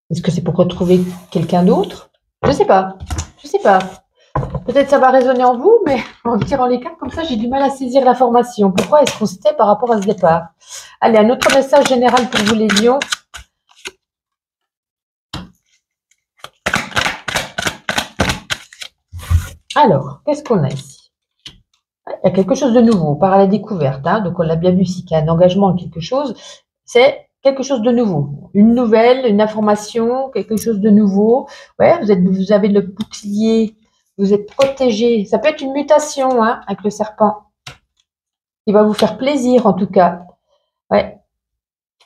Est-ce que c'est pour retrouver quelqu'un d'autre? Je sais pas. Je sais pas. Peut-être ça va résonner en vous, mais en tirant les cartes comme ça, j'ai du mal à saisir l'information. Pourquoi est-ce qu'on se tait par rapport à ce départ? Allez, un autre message général pour vous les lions. Alors, qu'est-ce qu'on a ici? Il y a quelque chose de nouveau, on part à la découverte. Hein, donc, on l'a bien vu ici qu'il y a un engagement en quelque chose. C'est quelque chose de nouveau. Une nouvelle, une information, quelque chose de nouveau. Ouais, vous avez le bouclier, vous êtes protégé. Ça peut être une mutation hein, avec le serpent. Il va vous faire plaisir en tout cas. Ouais.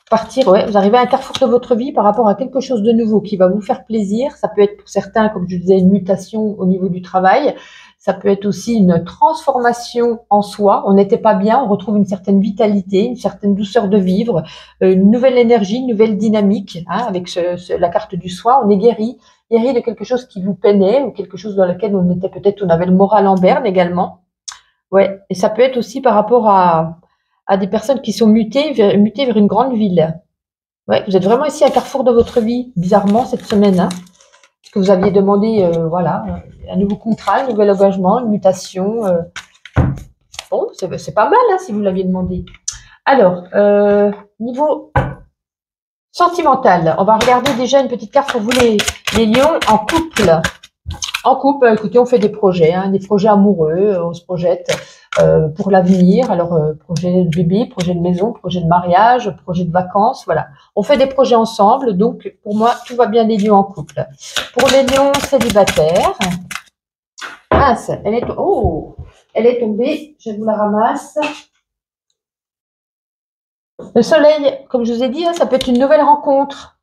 Partir, ouais, vous arrivez à un carrefour de votre vie par rapport à quelque chose de nouveau qui va vous faire plaisir. Ça peut être pour certains, comme je disais, une mutation au niveau du travail. Ça peut être aussi une transformation en soi. On n'était pas bien, on retrouve une certaine vitalité, une certaine douceur de vivre, une nouvelle énergie, une nouvelle dynamique. Hein, avec la carte du soi, on est guéri de quelque chose qui vous peinait ou quelque chose dans lequel on était peut-être, on avait le moral en berne également. Ouais, et ça peut être aussi par rapport à des personnes qui sont mutées vers une grande ville. Ouais, vous êtes vraiment ici à un carrefour de votre vie, bizarrement, cette semaine. Hein, parce que vous aviez demandé, voilà, un nouveau contrat, un nouvel engagement, une mutation. Bon, c'est pas mal, hein, si vous l'aviez demandé. Alors, niveau sentimental, on va regarder déjà une petite carte pour vous les lions en couple. En couple, écoutez, on fait des projets amoureux, on se projette pour l'avenir. Alors, projet de bébé, projet de maison, projet de mariage, projet de vacances, voilà. On fait des projets ensemble, donc pour moi, tout va bien les lions en couple. Pour les lions célibataires, mince, elle est tombée, je vous la ramasse. Le soleil, comme je vous ai dit, hein, ça peut être une nouvelle rencontre.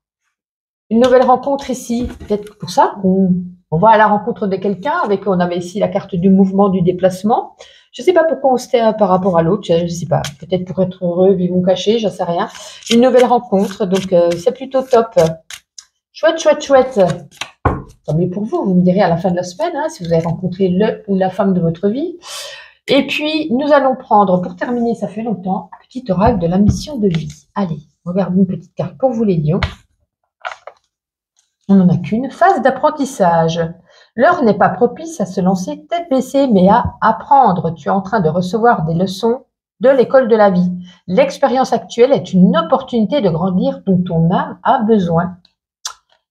Une nouvelle rencontre ici. Peut-être pour ça qu'on On va à la rencontre de quelqu'un, on avait ici la carte du mouvement, du déplacement. Je ne sais pas pourquoi on se tait par rapport à l'autre, je ne sais pas. Peut-être pour être heureux, vivons cachés, j'en sais rien. Une nouvelle rencontre, donc c'est plutôt top. Chouette, chouette, chouette. Tant mieux pour vous, vous me direz à la fin de la semaine, hein, si vous avez rencontré le ou la femme de votre vie. Et puis, nous allons prendre, pour terminer, ça fait longtemps, un petit oracle de la mission de vie. Allez, regardez une petite carte pour vous les lions. On n'en a qu'une. Phase d'apprentissage. L'heure n'est pas propice à se lancer tête baissée, mais à apprendre. Tu es en train de recevoir des leçons de l'école de la vie. L'expérience actuelle est une opportunité de grandir dont ton âme a besoin.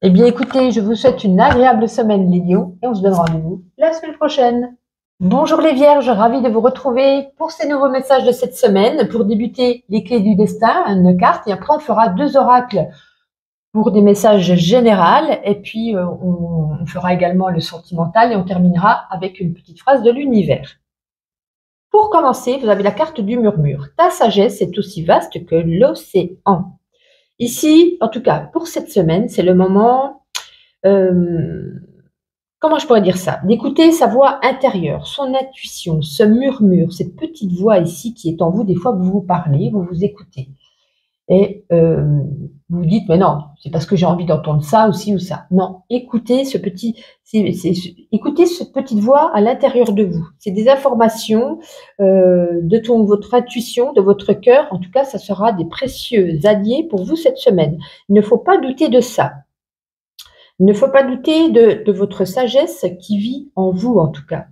Eh bien, écoutez, je vous souhaite une agréable semaine, les lions, et on se donne rendez-vous la semaine prochaine. Bonjour les vierges, ravie de vous retrouver pour ces nouveaux messages de cette semaine. Pour débuter, les clés du destin, une carte, et après on fera 2 oracles pour des messages généraux, et puis on fera également le sentimental, et on terminera avec une petite phrase de l'univers. Pour commencer, vous avez la carte du murmure. Ta sagesse est aussi vaste que l'océan. Ici, en tout cas, pour cette semaine, c'est le moment, comment je pourrais dire ça, d'écouter sa voix intérieure, son intuition, ce murmure, cette petite voix ici qui est en vous. Des fois, vous vous parlez, vous vous écoutez. Et vous vous dites, mais non, c'est parce que j'ai envie d'entendre ça aussi ou ça. Non, écoutez écoutez cette petite voix à l'intérieur de vous. C'est des informations de votre intuition, de votre cœur. En tout cas, ça sera des précieux alliés pour vous cette semaine. Il ne faut pas douter de ça. Il ne faut pas douter de votre sagesse qui vit en vous, en tout cas.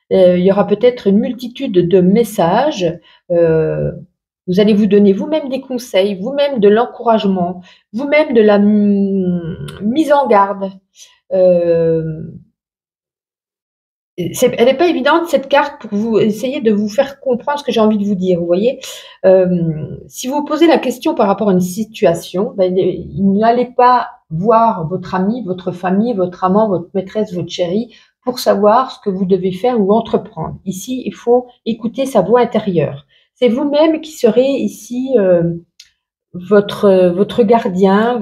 Il y aura peut-être une multitude de messages. Vous allez vous donner vous-même des conseils, vous-même de l'encouragement, vous-même de la mise en garde. Elle n'est pas évidente cette carte pour vous essayer de vous faire comprendre ce que j'ai envie de vous dire. Vous voyez, si vous posez la question par rapport à une situation, n'allez pas voir votre ami, votre famille, votre amant, votre maîtresse, votre chérie pour savoir ce que vous devez faire ou entreprendre. Ici, il faut écouter sa voix intérieure. C'est vous-même qui serez ici votre gardien,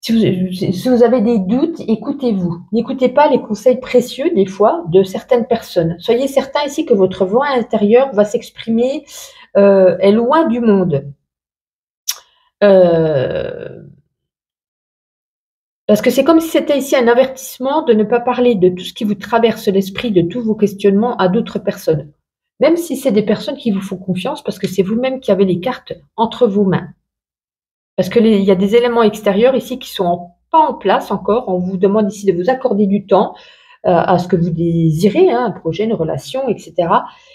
si vous avez des doutes, écoutez-vous. N'écoutez pas les conseils précieux, des fois, de certaines personnes. Soyez certain ici que votre voix intérieure va s'exprimer, est loin du monde. Parce que c'est comme si c'était ici un avertissement de ne pas parler de tout ce qui vous traverse l'esprit, de tous vos questionnements à d'autres personnes. Même si c'est des personnes qui vous font confiance, parce que c'est vous-même qui avez les cartes entre vos mains. Parce qu'il y a des éléments extérieurs ici qui sont pas en place encore. On vous demande ici de vous accorder du temps à ce que vous désirez, hein, un projet, une relation, etc.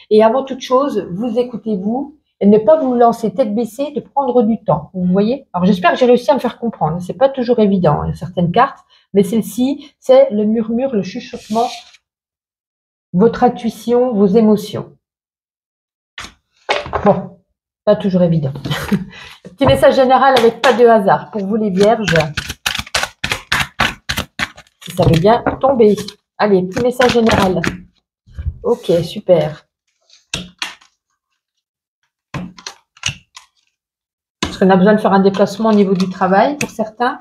Et avant toute chose, vous écoutez-vous et ne pas vous lancer tête baissée, de prendre du temps. Vous voyez? Alors j'espère que j'ai réussi à me faire comprendre. C'est pas toujours évident, il y a certaines cartes, mais celle-ci, c'est le murmure, le chuchotement, votre intuition, vos émotions. Bon, pas toujours évident. Petit message général avec pas de hasard pour vous les vierges. Si ça veut bien tomber. Allez, petit message général. Ok, super. Parce qu'on a besoin de faire un déplacement au niveau du travail pour certains.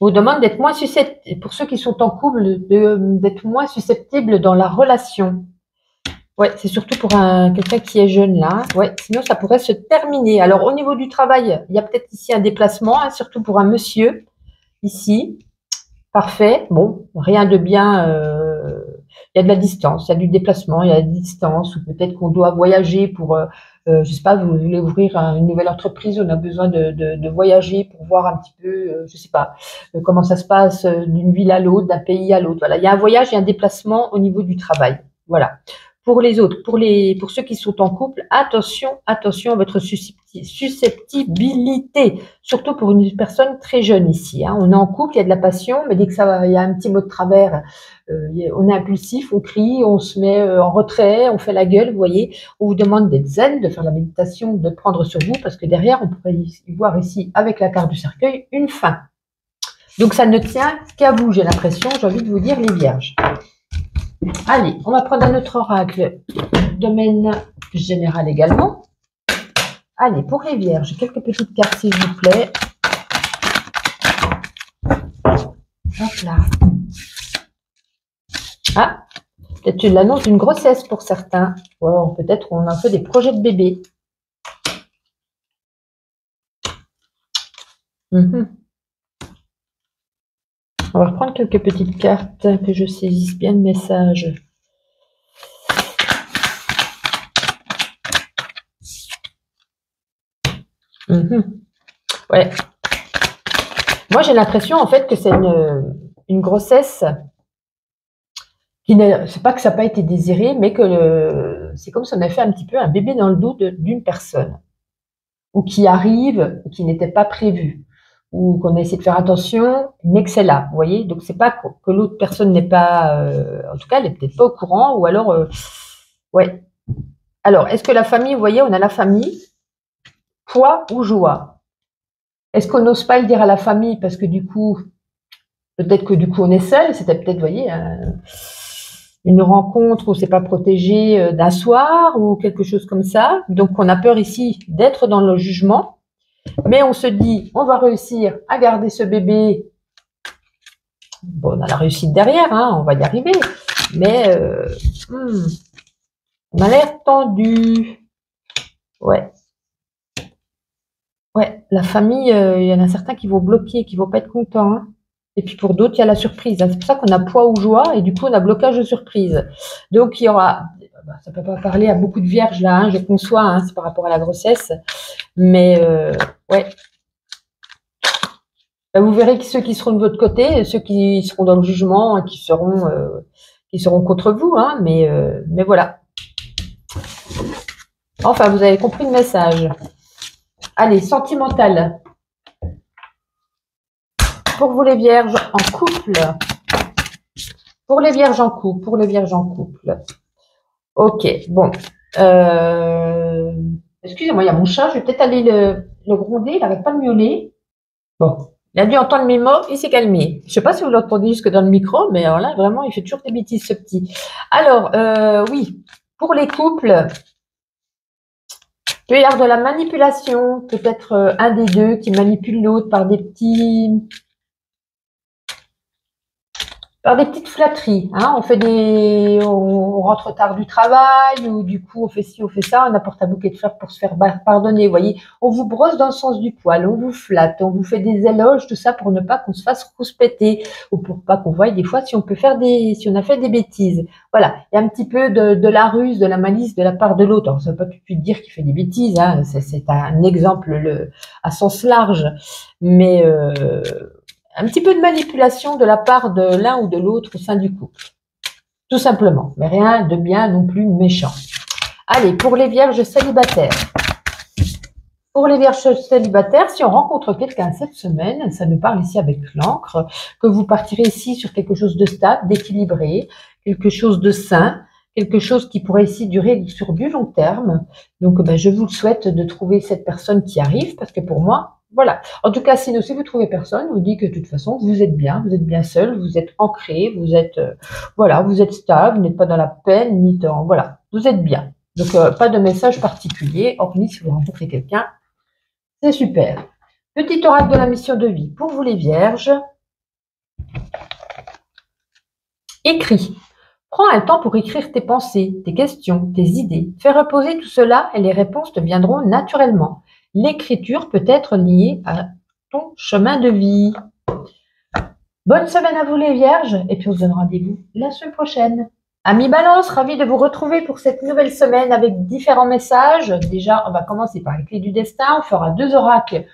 On vous demande d'être moins susceptible, pour ceux qui sont en couple, d'être moins susceptible dans la relation. Ouais, c'est surtout pour quelqu'un qui est jeune là. Ouais, sinon ça pourrait se terminer. Alors au niveau du travail, il y a peut-être ici un déplacement, hein, surtout pour un monsieur ici. Parfait. Bon, rien de bien. Il y a de la distance, il y a du déplacement, il y a de la distance, ou peut-être qu'on doit voyager pour, je sais pas, vous voulez ouvrir une nouvelle entreprise, on a besoin de voyager pour voir un petit peu, je sais pas, comment ça se passe d'une ville à l'autre, d'un pays à l'autre. Voilà, il y a un voyage et un déplacement au niveau du travail. Voilà. Pour les autres, pour ceux qui sont en couple, attention à votre susceptibilité, surtout pour une personne très jeune ici. Hein. On est en couple, il y a de la passion, mais dès que il y a un petit mot de travers, on est impulsif, on crie, on se met en retrait, on fait la gueule, vous voyez. On vous demande d'être zen, de faire la méditation, de prendre sur vous, parce que derrière, on pourrait y voir ici, avec la carte du cercueil, une fin. Donc ça ne tient qu'à vous, j'ai l'impression, j'ai envie de vous dire les vierges. Allez, on va prendre un autre oracle, domaine général également. Allez, pour les vierges, quelques petites cartes s'il vous plaît. Hop là. Ah, peut-être l'annonce d'une grossesse pour certains. Ou alors peut-être on a fait des projets de bébé. On va reprendre quelques petites cartes que je saisisse bien le message. Ouais. Moi, j'ai l'impression en fait que c'est une grossesse qui n'est, c'est pas que ça n'a pas été désiré, mais que c'est comme si on avait fait un petit peu un bébé dans le dos d'une personne, ou qui arrive, qui n'était pas prévu, ou qu'on a essayé de faire attention, mais que c'est là, vous voyez. Donc c'est pas que l'autre personne n'est pas, en tout cas, elle n'est peut-être pas au courant, ou alors, ouais. Alors, est-ce que la famille, vous voyez, on a la famille, poids ou joie. Est-ce qu'on n'ose pas le dire à la famille parce que du coup, peut-être que du coup on est seul, c'était peut-être, vous voyez, une rencontre où c'est pas protégé d'un soir ou quelque chose comme ça. Donc on a peur ici d'être dans le jugement, mais on se dit on va réussir à garder ce bébé. Bon, on a la réussite derrière, hein, on va y arriver, mais on a l'air tendu. Ouais. Ouais, la famille, il y en a certains qui vont bloquer, qui vont pas être contents, hein. Et puis pour d'autres, il y a la surprise, hein. C'est pour ça qu'on a poids ou joie et du coup on a blocage de surprise. Donc il y aura, ça peut pas parler à beaucoup de vierges là, hein, je conçois, hein, c'est par rapport à la grossesse, mais ouais. Ben, vous verrez que ceux qui seront de votre côté, ceux qui seront dans le jugement, qui seront contre vous, hein, mais voilà. Enfin, vous avez compris le message. Allez, sentimental. Pour vous les vierges en couple. Pour les vierges en couple. Pour les vierges en couple. Ok, bon. Excusez-moi, il y a mon chat. Je vais peut-être aller le gronder. Il n'arrête pas de miauler. Bon. Il a dû entendre mes mots. Il s'est calmé. Je ne sais pas si vous l'entendez jusque dans le micro, mais alors là, vraiment, il fait toujours des bêtises, ce petit. Alors, oui. Pour les couples, il peut y avoir de la manipulation. Peut-être un des deux qui manipule l'autre par des petites flatteries, hein. On rentre tard du travail, ou du coup on fait ci, on fait ça, on apporte un bouquet de fleurs pour se faire pardonner, vous voyez. On vous brosse dans le sens du poil, on vous flatte, on vous fait des éloges, tout ça pour ne pas qu'on se fasse rouspéter, ou pour pas qu'on voie des fois si on a fait des bêtises. Voilà, il y a un petit peu de la ruse, de la malice de la part de l'autre. Alors ça ne veut pas tout de suite dire qu'il fait des bêtises, hein. C'est un exemple à sens large, mais un petit peu de manipulation de la part de l'un ou de l'autre au sein du couple. Tout simplement, mais rien de bien non plus méchant. Allez, pour les vierges célibataires. Pour les vierges célibataires, si on rencontre quelqu'un cette semaine, ça nous parle ici avec l'encre, que vous partirez ici sur quelque chose de stable, d'équilibré, quelque chose de sain, quelque chose qui pourrait ici durer sur du long terme. Donc, je vous le souhaite de trouver cette personne qui arrive, parce que pour moi, voilà. En tout cas, sinon, si vous trouvez personne, vous dites que de toute façon, vous êtes bien seul, vous êtes ancré, vous êtes, voilà, vous êtes stable, vous n'êtes pas dans la peine, ni dans, voilà, vous êtes bien. Donc, pas de message particulier, hormis si vous rencontrez quelqu'un, c'est super. Petit oracle de la mission de vie pour vous les vierges. Écris. Prends un temps pour écrire tes pensées, tes questions, tes idées. Fais reposer tout cela et les réponses te viendront naturellement. L'écriture peut être liée à ton chemin de vie. Bonne semaine à vous les vierges et puis on se donne rendez-vous la semaine prochaine. Amis Balance, ravi de vous retrouver pour cette nouvelle semaine avec différents messages. Déjà, on va commencer par les clés du destin. On fera 2 oracles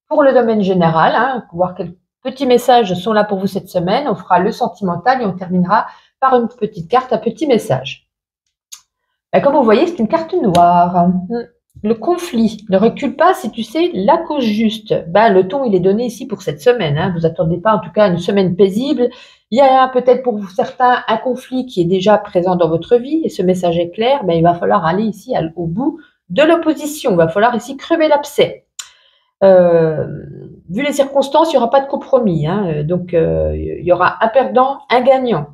pour le domaine général, hein, voir quels petits messages sont là pour vous cette semaine. On fera le sentimental et on terminera par une petite carte à petit message. Comme vous voyez, c'est une carte noire. Le conflit. Ne recule pas si tu sais la cause juste. Le ton, il est donné ici pour cette semaine, hein. Vous attendez pas, en tout cas, une semaine paisible. Il y a peut-être pour certains un conflit qui est déjà présent dans votre vie et ce message est clair. Il va falloir aller ici au bout de l'opposition. Il va falloir ici crever l'abcès. Vu les circonstances, il n'y aura pas de compromis, hein. Donc, il y aura un perdant, un gagnant.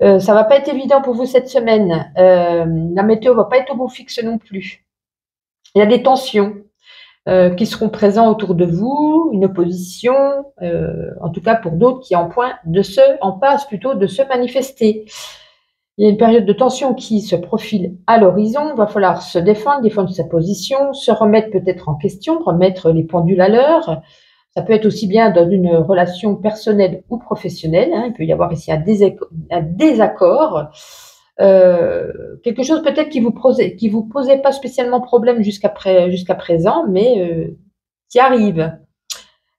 Ça va pas être évident pour vous cette semaine. La météo va pas être au beau fixe non plus. Il y a des tensions. qui seront présents autour de vous, une opposition, en tout cas pour d'autres qui en passe plutôt de se manifester. Il y a une période de tension qui se profile à l'horizon. Il va falloir se défendre sa position, se remettre peut-être en question, remettre les pendules à l'heure. Ça peut être aussi bien dans une relation personnelle ou professionnelle. Hein. Il peut y avoir ici un désaccord. Quelque chose peut-être qui vous posait pas spécialement problème jusqu'à présent, mais qui arrive.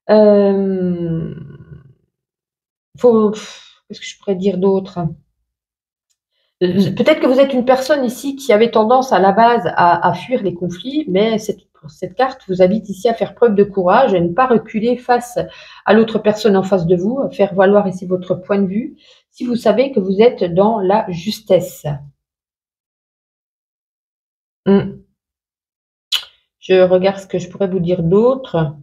Qu'est-ce que je pourrais dire d'autre? Peut-être que vous êtes une personne ici qui avait tendance à la base à fuir les conflits, mais cette carte vous invite ici à faire preuve de courage, à ne pas reculer face à l'autre personne en face de vous, à faire valoir ici votre point de vue, si vous savez que vous êtes dans la justesse. Je regarde ce que je pourrais vous dire d'autre.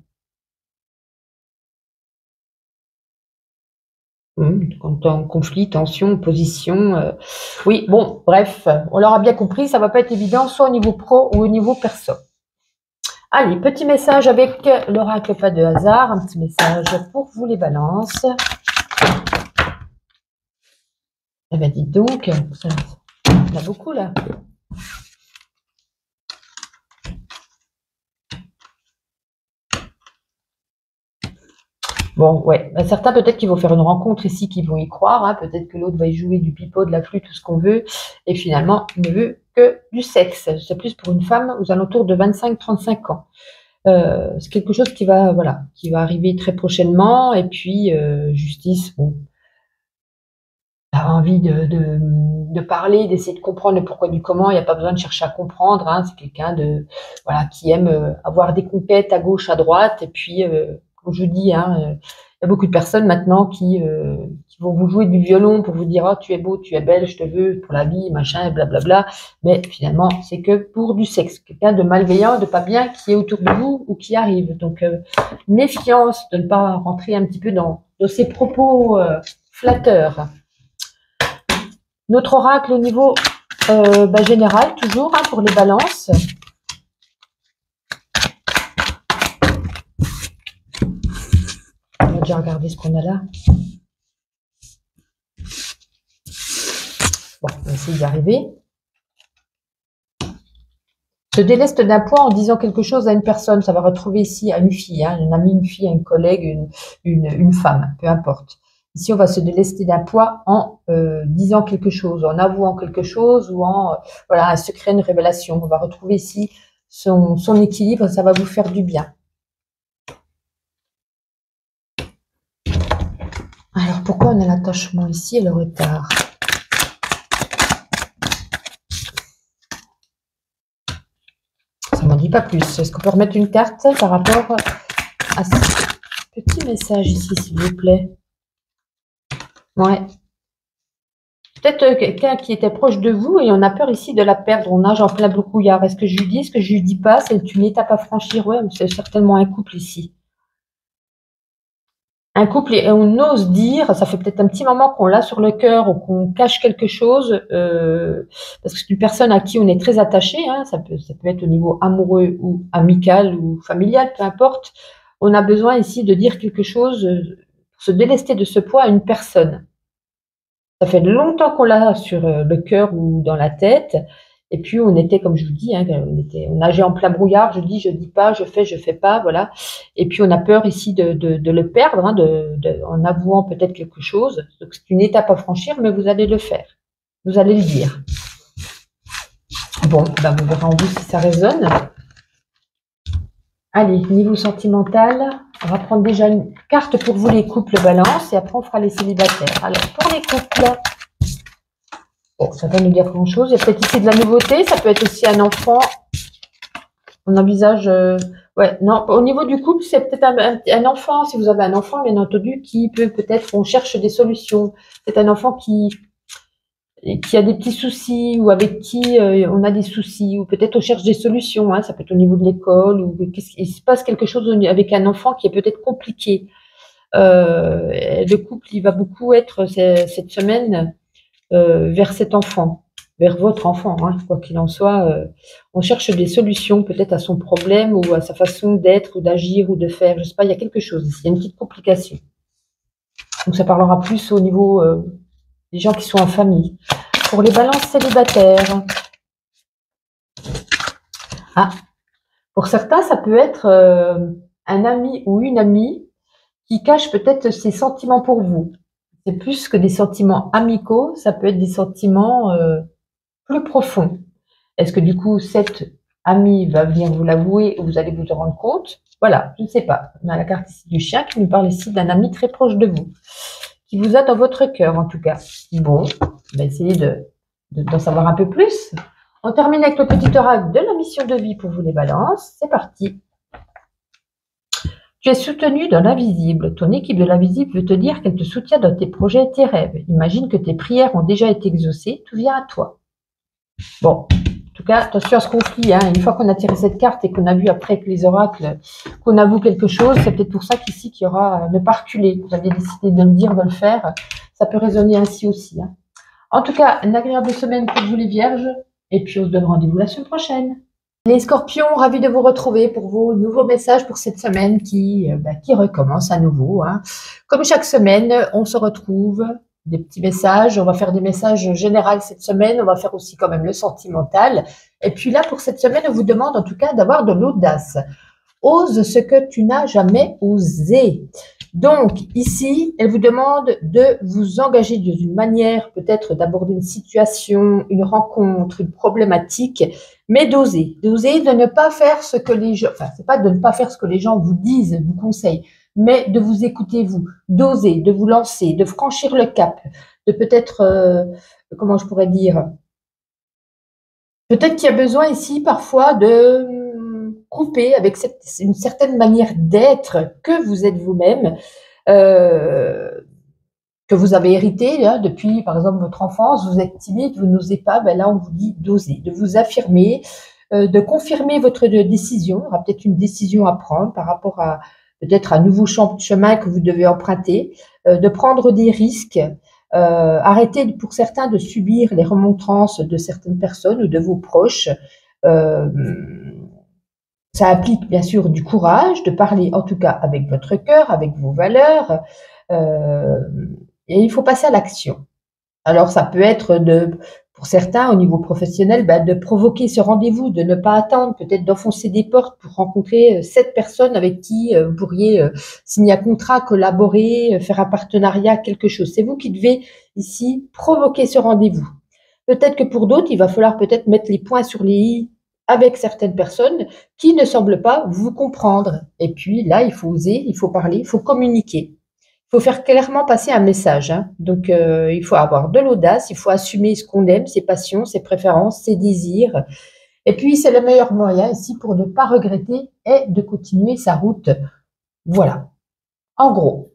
En conflit, tension, opposition. Oui, bon, bref, on l'aura bien compris, ça va pas être évident, soit au niveau pro ou au niveau perso. Allez, petit message avec l'oracle pas de hasard, un petit message pour vous les balances. Eh bien, dites donc, il y en a beaucoup là. Bon, ouais, ben, certains peut-être qu'ils vont faire une rencontre ici, qui vont y croire, hein. Peut-être que l'autre va y jouer du pipeau, de la flûte, tout ce qu'on veut, et finalement, il ne veut que du sexe. C'est plus pour une femme aux alentours de 25-35 ans. C'est quelque chose qui va, voilà, qui va arriver très prochainement, et puis justice, bon, a envie de parler, d'essayer de comprendre le pourquoi du comment. Il n'y a pas besoin de chercher à comprendre, hein. C'est quelqu'un voilà, qui aime avoir des conquêtes à gauche, à droite, et puis comme je dis, hein, il y a beaucoup de personnes maintenant qui vont vous jouer du violon pour vous dire oh, tu es beau, tu es belle, je te veux pour la vie, machin, blablabla. Mais finalement, c'est que pour du sexe. Quelqu'un de malveillant, de pas bien, qui est autour de vous ou qui arrive. Donc, méfiance de ne pas rentrer un petit peu dans ces propos flatteurs. Notre oracle au niveau général, toujours, hein, pour les balances. On va déjà regarder ce qu'on a là. Bon, on va essayer d'y arriver. Se déleste d'un poids en disant quelque chose à une personne. Ça va retrouver ici à une fille, hein, un ami, une fille, un collègue, une femme, peu importe. Ici, on va se délester d'un poids en disant quelque chose, en avouant quelque chose ou en voilà, un secret, une révélation. On va retrouver ici son équilibre, ça va vous faire du bien. Alors, pourquoi on a l'attachement ici et le retard? Ça m'en dit pas plus. Est-ce qu'on peut remettre une carte par rapport à ce petit message ici, s'il vous plaît? Ouais. Peut-être quelqu'un qui était proche de vous et on a peur ici de la perdre. On nage en plein brouillard. Est-ce que je lui dis, est-ce que je lui dis pas? C'est une étape à franchir. Ouais, c'est certainement un couple ici. Un couple et on ose dire, ça fait peut-être un petit moment qu'on l'a sur le cœur ou qu'on cache quelque chose, parce que c'est une personne à qui on est très attaché, hein, ça peut être au niveau amoureux ou amical ou familial, peu importe. On a besoin ici de dire quelque chose, pour se délester de ce poids à une personne. Ça fait longtemps qu'on l'a sur le cœur ou dans la tête. Et puis, on était, comme je vous dis, hein, on nageait en plein brouillard. Je dis pas, je fais pas, voilà. Et puis, on a peur ici de le perdre, hein, en avouant peut-être quelque chose. Donc, c'est une étape à franchir, mais vous allez le faire. Vous allez le dire. Bon, ben, vous verrez en vous si ça résonne. Allez, niveau sentimental, on va prendre déjà une carte pour vous les couples balance et après on fera les célibataires. Alors, pour les couples, bon, ça va nous dire grand chose. Il y a peut-être ici de la nouveauté, ça peut être aussi un enfant. On envisage, ouais, non, au niveau du couple, c'est peut-être un enfant, si vous avez un enfant, bien entendu, qui peut-être, on cherche des solutions. C'est un enfant qui a des petits soucis ou avec qui on a des soucis ou peut-être on cherche des solutions, hein, ça peut être au niveau de l'école ou il se passe quelque chose avec un enfant qui est peut-être compliqué. Le couple, il va beaucoup être cette semaine vers cet enfant, vers votre enfant, hein, quoi qu'il en soit. On cherche des solutions peut-être à son problème ou à sa façon d'être ou d'agir ou de faire. Je sais pas, il y a quelque chose ici, il y a une petite complication. Donc ça parlera plus au niveau des gens qui sont en famille. Pour les balances célibataires, ah, pour certains, ça peut être un ami ou une amie qui cache peut-être ses sentiments pour vous. C'est plus que des sentiments amicaux, ça peut être des sentiments plus profonds. Est-ce que du coup, cette amie va venir vous l'avouer ou vous allez vous en rendre compte? Voilà, je ne sais pas. On a la carte ici du chien qui nous parle ici d'un ami très proche de vous, qui vous a dans votre cœur en tout cas. Bon, on va essayer d'en savoir un peu plus. On termine avec le petit oracle de la mission de vie pour vous les balances. C'est parti. Tu es soutenu dans l'invisible. Ton équipe de l'invisible veut te dire qu'elle te soutient dans tes projets et tes rêves. Imagine que tes prières ont déjà été exaucées. Tout vient à toi. Bon, en tout cas, attention à ce conflit. Hein. Une fois qu'on a tiré cette carte et qu'on a vu après que les oracles, qu'on avoue quelque chose, c'est peut-être pour ça qu'ici, qu'il y aura ne pas reculer. Vous aviez décidé de le dire, de le faire. Ça peut résonner ainsi aussi. Hein. En tout cas, une agréable semaine pour vous les vierges. Et puis, on se donne rendez-vous la semaine prochaine. Les scorpions, ravis de vous retrouver pour vos nouveaux messages pour cette semaine qui recommence à nouveau. Hein. Comme chaque semaine, on se retrouve, des petits messages. On va faire des messages généraux cette semaine. On va faire aussi quand même le sentimental. Et puis là, pour cette semaine, on vous demande en tout cas d'avoir de l'audace. Ose ce que tu n'as jamais osé. Donc, ici, elle vous demande de vous engager d'une manière, peut-être d'aborder une situation, une rencontre, une problématique, mais d'oser. D'oser de ne pas faire ce que les gens, enfin, c'est pas de ne pas faire ce que les gens vous disent, vous conseillent, mais de vous écouter vous, d'oser, de vous lancer, de franchir le cap, de peut-être, comment je pourrais dire, peut-être qu'il y a besoin ici parfois de couper avec une certaine manière d'être que vous êtes vous-même, que vous avez hérité hein, depuis, par exemple, votre enfance. Vous êtes timide, vous n'osez pas, ben là, on vous dit d'oser, de vous affirmer, de confirmer votre décision. Il y aura peut-être une décision à prendre par rapport à peut-être un nouveau chemin que vous devez emprunter, de prendre des risques, arrêter pour certains de subir les remontrances de certaines personnes ou de vos proches. Ça implique bien sûr du courage, de parler en tout cas avec votre cœur, avec vos valeurs, et il faut passer à l'action. Alors ça peut être pour certains au niveau professionnel, de provoquer ce rendez-vous, de ne pas attendre, peut-être d'enfoncer des portes pour rencontrer cette personne avec qui vous pourriez signer un contrat, collaborer, faire un partenariat, quelque chose. C'est vous qui devez ici provoquer ce rendez-vous. Peut-être que pour d'autres, il va falloir peut-être mettre les points sur les i avec certaines personnes qui ne semblent pas vous comprendre. Et puis là, il faut oser, il faut parler, il faut communiquer. Il faut faire clairement passer un message. Hein. Donc, il faut avoir de l'audace, il faut assumer ce qu'on aime, ses passions, ses préférences, ses désirs. Et puis, c'est le meilleur moyen ici pour ne pas regretter et de continuer sa route. Voilà. En gros.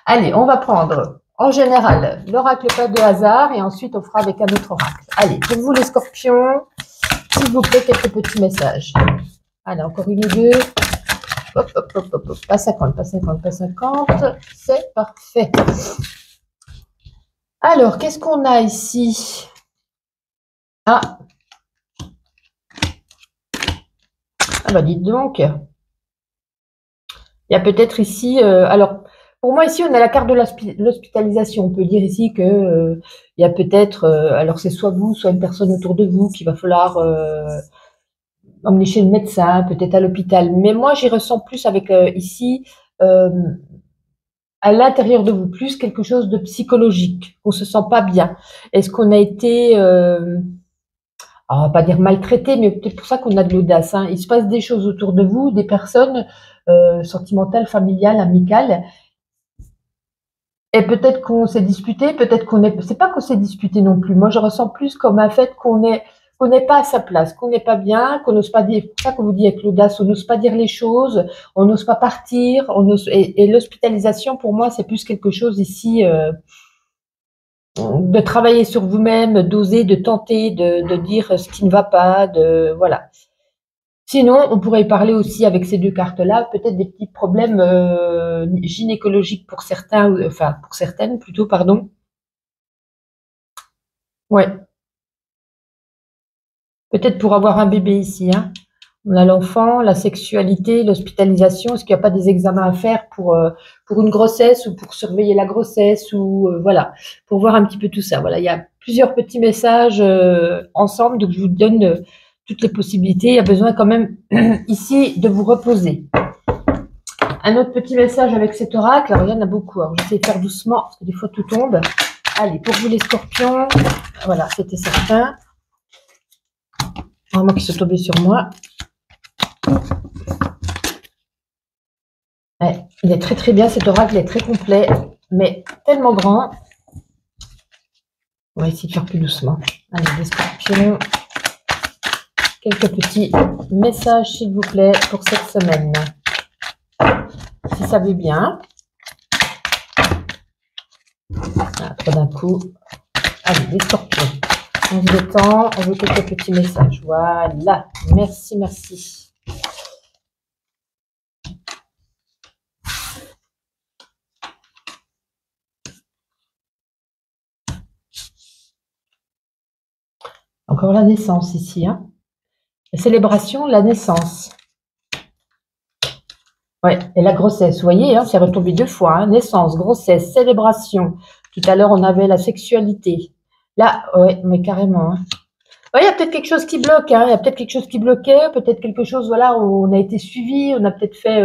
Allez, on va prendre en général l'oracle pas de hasard et ensuite on fera avec un autre oracle. Allez, pour vous les scorpions, s'il vous plaît, quelques petits messages. Allez, encore une ou deux. Hop, hop, hop, hop, hop. Pas 50, pas 50, pas 50. C'est parfait. Alors, qu'est-ce qu'on a ici? Ah. Ah bah dites donc. Il y a peut-être ici... alors, pour moi, ici, on a la carte de l'hospitalisation. On peut dire ici que il y a peut-être... alors, c'est soit vous, soit une personne autour de vous qu'il va falloir... emmener chez le médecin, peut-être à l'hôpital. Mais moi, j'y ressens plus avec ici, à l'intérieur de vous, plus quelque chose de psychologique. On se sent pas bien. Est-ce qu'on a été, on va pas dire maltraité, mais peut-être pour ça qu'on a de l'audace. Hein. Il se passe des choses autour de vous, des personnes sentimentales, familiales, amicales. Et peut-être qu'on s'est disputé, peut-être qu'on est... C'est pas qu'on s'est disputé non plus. Moi, je ressens plus comme un fait qu'on n'est pas à sa place, qu'on n'est pas bien, qu'on n'ose pas dire, c'est pour ça qu'on vous dit avec l'audace, on n'ose pas dire les choses, on n'ose pas partir, et l'hospitalisation, pour moi, c'est plus quelque chose ici, de travailler sur vous-même, d'oser, de tenter, de dire ce qui ne va pas, voilà. Sinon, on pourrait y parler aussi avec ces deux cartes-là, peut-être des petits problèmes gynécologiques pour certains, enfin pour certaines plutôt, pardon. Ouais. Peut-être pour avoir un bébé ici, hein. On a l'enfant, la sexualité, l'hospitalisation. Est-ce qu'il n'y a pas des examens à faire pour une grossesse ou pour surveiller la grossesse ou voilà, pour voir un petit peu tout ça. Voilà, il y a plusieurs petits messages ensemble, donc je vous donne toutes les possibilités. Il y a besoin quand même ici de vous reposer. Un autre petit message avec cet oracle. Alors, il y en a beaucoup. Alors, j'essaie de faire doucement parce que des fois tout tombe. Allez, pour vous les scorpions, voilà, c'était certain. Vraiment qu'ils sont tombés sur moi. Ouais, il est très très bien, cet oracle est très complet, mais tellement grand. On va essayer de faire plus doucement. Allez, les scorpions. Quelques petits messages, s'il vous plaît, pour cette semaine. Si ça veut bien. Voilà, trop d'un coup. Allez, les scorpions. On se détend, on veut quelques petits messages. Voilà, merci, merci. Encore la naissance ici, hein. La célébration, la naissance. Ouais, et la grossesse, vous voyez, hein, c'est retombé 2 fois. Hein. Naissance, grossesse, célébration. Tout à l'heure, on avait la sexualité. Là, ouais, mais carrément. Hein. Ouais, il y a peut-être quelque chose qui bloque. Hein. Il y a peut-être quelque chose qui bloquait, peut-être quelque chose, voilà, où on a été suivi, on a peut-être fait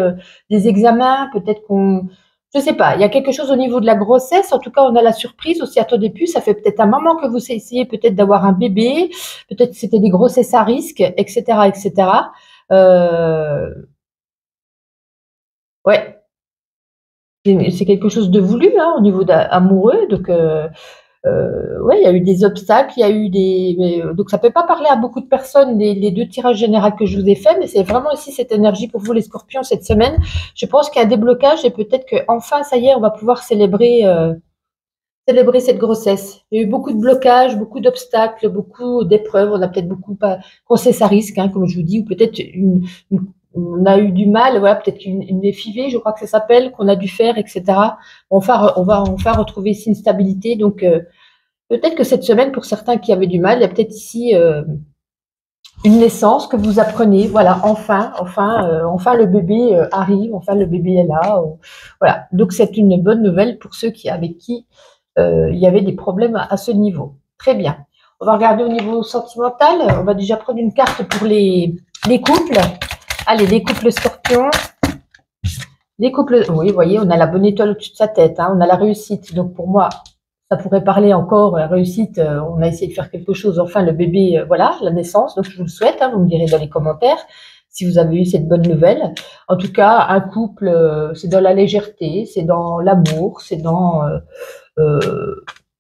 des examens, peut-être qu'on... Je sais pas, il y a quelque chose au niveau de la grossesse. En tout cas, on a la surprise aussi. Attendez plus, ça fait peut-être un moment que vous essayez peut-être d'avoir un bébé. Peut-être que c'était des grossesses à risque, etc., etc. Ouais, c'est quelque chose de voulu hein, au niveau amoureux. Donc, ouais, il y a eu des obstacles, il y a eu donc ça peut pas parler à beaucoup de personnes, les 2 tirages généraux que je vous ai faits, mais c'est vraiment ici cette énergie pour vous les scorpions cette semaine. Je pense qu'il y a un déblocage et peut-être qu'enfin, ça y est, on va pouvoir célébrer cette grossesse. Il y a eu beaucoup de blocages, beaucoup d'obstacles, beaucoup d'épreuves. On a peut-être beaucoup pas grossesse à risque, hein, comme je vous dis, ou peut-être on a eu du mal, voilà, peut-être une FIV, je crois que ça s'appelle, qu'on a dû faire, etc. On va enfin retrouver ici une stabilité. Donc, peut-être que cette semaine, pour certains qui avaient du mal, il y a peut-être ici une naissance que vous apprenez. Voilà, enfin le bébé arrive, enfin le bébé est là. Voilà, donc c'est une bonne nouvelle pour ceux avec qui il y avait des problèmes à ce niveau. Très bien. On va regarder au niveau sentimental. On va déjà prendre une carte pour les couples. Allez, les couples scorpions. Les couples, oui, vous voyez, on a la bonne étoile au-dessus de sa tête. Hein, on a la réussite. Donc pour moi, ça pourrait parler encore, la réussite, on a essayé de faire quelque chose. Enfin, le bébé, voilà, la naissance. Donc je vous le souhaite. Hein, vous me direz dans les commentaires si vous avez eu cette bonne nouvelle. En tout cas, un couple, c'est dans la légèreté, c'est dans l'amour, c'est dans...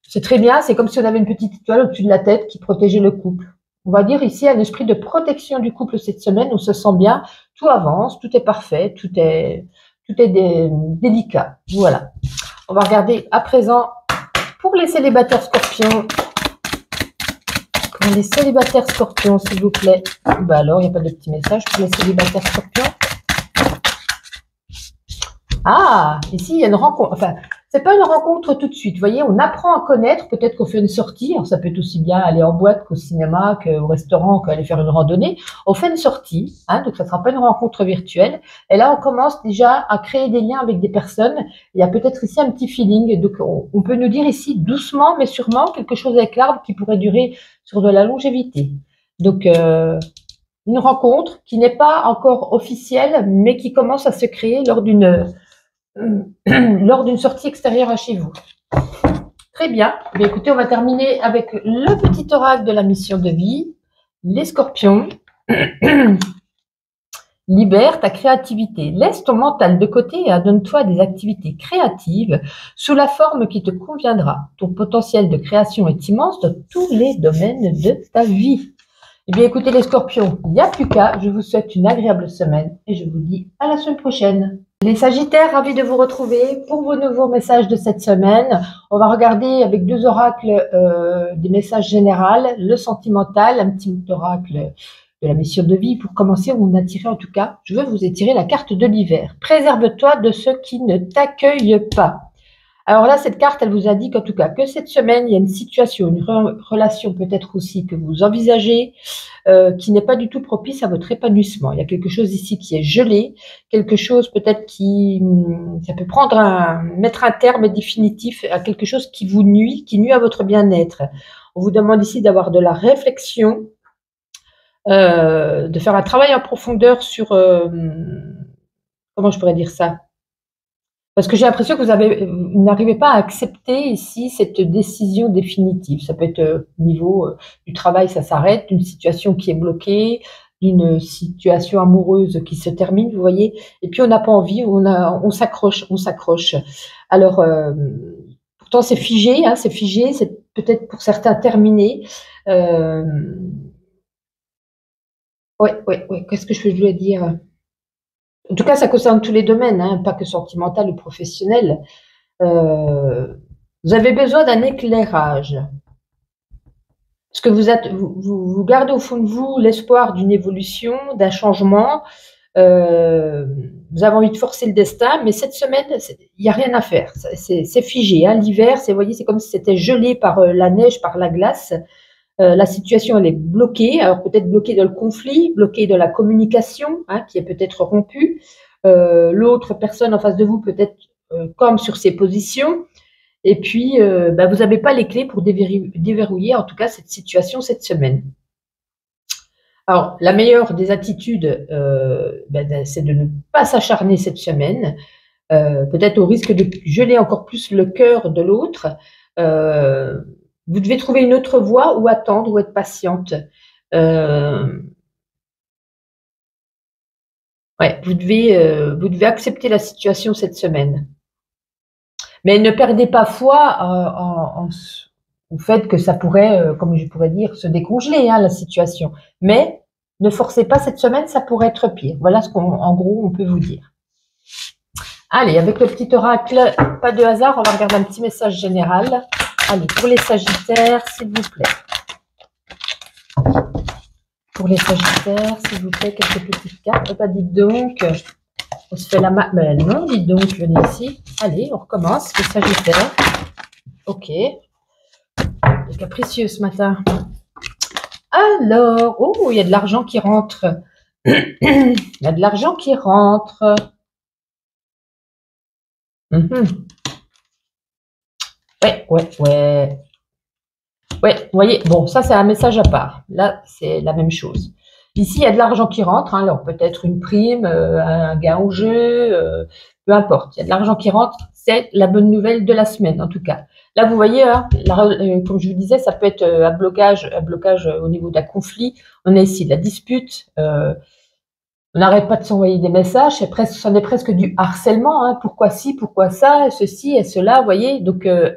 c'est très bien, c'est comme si on avait une petite étoile au-dessus de la tête qui protégeait le couple. On va dire ici un esprit de protection du couple cette semaine, on se sent bien, tout avance, tout est parfait, tout est délicat. Voilà. On va regarder à présent pour les célibataires scorpions. Pour les célibataires scorpions, s'il vous plaît. Bah alors, il n'y a pas de petit message pour les célibataires scorpions. Ah, ici, il y a une rencontre. Enfin, c'est pas une rencontre tout de suite. Vous voyez, on apprend à connaître. Peut-être qu'on fait une sortie. Alors, ça peut être aussi bien aller en boîte qu'au cinéma, qu'au restaurant, qu'aller faire une randonnée. On fait une sortie, hein, donc ça sera pas une rencontre virtuelle. Et là, on commence déjà à créer des liens avec des personnes. Il y a peut-être ici un petit feeling. Donc, on peut nous dire ici doucement, mais sûrement, quelque chose avec l'arbre qui pourrait durer sur de la longévité. Donc, une rencontre qui n'est pas encore officielle, mais qui commence à se créer lors d'une sortie extérieure à chez vous. Très bien. Bien, écoutez, on va terminer avec le petit oracle de la mission de vie. Les scorpions. Libère ta créativité. Laisse ton mental de côté et adonne-toi à des activités créatives sous la forme qui te conviendra. Ton potentiel de création est immense dans tous les domaines de ta vie. Eh bien, écoutez les scorpions, il n'y a plus qu'à. Je vous souhaite une agréable semaine et je vous dis à la semaine prochaine. Les sagittaires, ravis de vous retrouver pour vos nouveaux messages de cette semaine. On va regarder avec 2 oracles des messages généraux, le sentimental, un petit oracle de la mission de vie. Pour commencer, on a tiré en tout cas, je veux vous étirer la carte de l'hiver. Préserve-toi de ceux qui ne t'accueillent pas. Alors là, cette carte, elle vous indique en tout cas que cette semaine, il y a une situation, une relation peut-être aussi que vous envisagez. qui n'est pas du tout propice à votre épanouissement. Il y a quelque chose ici qui est gelé, quelque chose peut-être qui, ça peut mettre un terme définitif à quelque chose qui vous nuit, qui nuit à votre bien-être. On vous demande ici d'avoir de la réflexion, de faire un travail en profondeur sur, comment je pourrais dire ça? Parce que j'ai l'impression que vous n'arrivez pas à accepter ici cette décision définitive. Ça peut être au niveau du travail, ça s'arrête, d'une situation qui est bloquée, d'une situation amoureuse qui se termine, vous voyez. Et puis on n'a pas envie, on s'accroche, on s'accroche. Alors, pourtant c'est figé, hein, c'est peut-être pour certains terminé. Ouais, qu'est-ce que je veux dire? En tout cas, ça concerne tous les domaines, hein, pas que sentimental ou professionnel. Vous avez besoin d'un éclairage. Parce que vous gardez au fond de vous l'espoir d'une évolution, d'un changement. Vous avez envie de forcer le destin, mais cette semaine, il n'y a rien à faire. C'est figé. Hein. L'hiver, vous voyez, c'est comme si c'était gelé par la neige, par la glace. La situation, elle est bloquée. Alors peut-être bloquée dans le conflit, bloquée dans la communication, hein, qui est peut-être rompue. L'autre personne en face de vous peut-être comme sur ses positions. Et puis, vous n'avez pas les clés pour déverrouiller, en tout cas, cette situation cette semaine. Alors, la meilleure des attitudes, c'est de ne pas s'acharner cette semaine, peut-être au risque de geler encore plus le cœur de l'autre. Vous devez trouver une autre voie ou attendre ou être patiente. Vous devez accepter la situation cette semaine. Mais ne perdez pas foi au fait que ça pourrait, comme je pourrais dire, se décongeler, hein, la situation. Mais ne forcez pas cette semaine, ça pourrait être pire. Voilà ce qu'en gros, on peut vous dire. Allez, avec le petit oracle, pas de hasard, on va regarder un petit message général. Allez, pour les Sagittaires, s'il vous plaît. Pour les Sagittaires, s'il vous plaît, quelques petites cartes. Dites donc, on se fait la main. Mais non, dites donc, venez ici. Allez, on recommence. Les Sagittaires. Ok. C'est capricieux ce matin. Alors, oh, il y a de l'argent qui rentre. Il y a de l'argent qui rentre. Ouais. Ouais, vous voyez, bon, ça c'est un message à part. Là, c'est la même chose. Ici, il y a de l'argent qui rentre, hein, alors peut-être une prime, un gain au jeu, peu importe. Il y a de l'argent qui rentre, c'est la bonne nouvelle de la semaine en tout cas. Là, vous voyez, hein, comme je vous disais, ça peut être un blocage au niveau d'un conflit. On a ici de la dispute. On n'arrête pas de s'envoyer des messages, c'en est presque du harcèlement, hein. Pourquoi ci, pourquoi ça, ceci et cela, vous voyez. Donc, et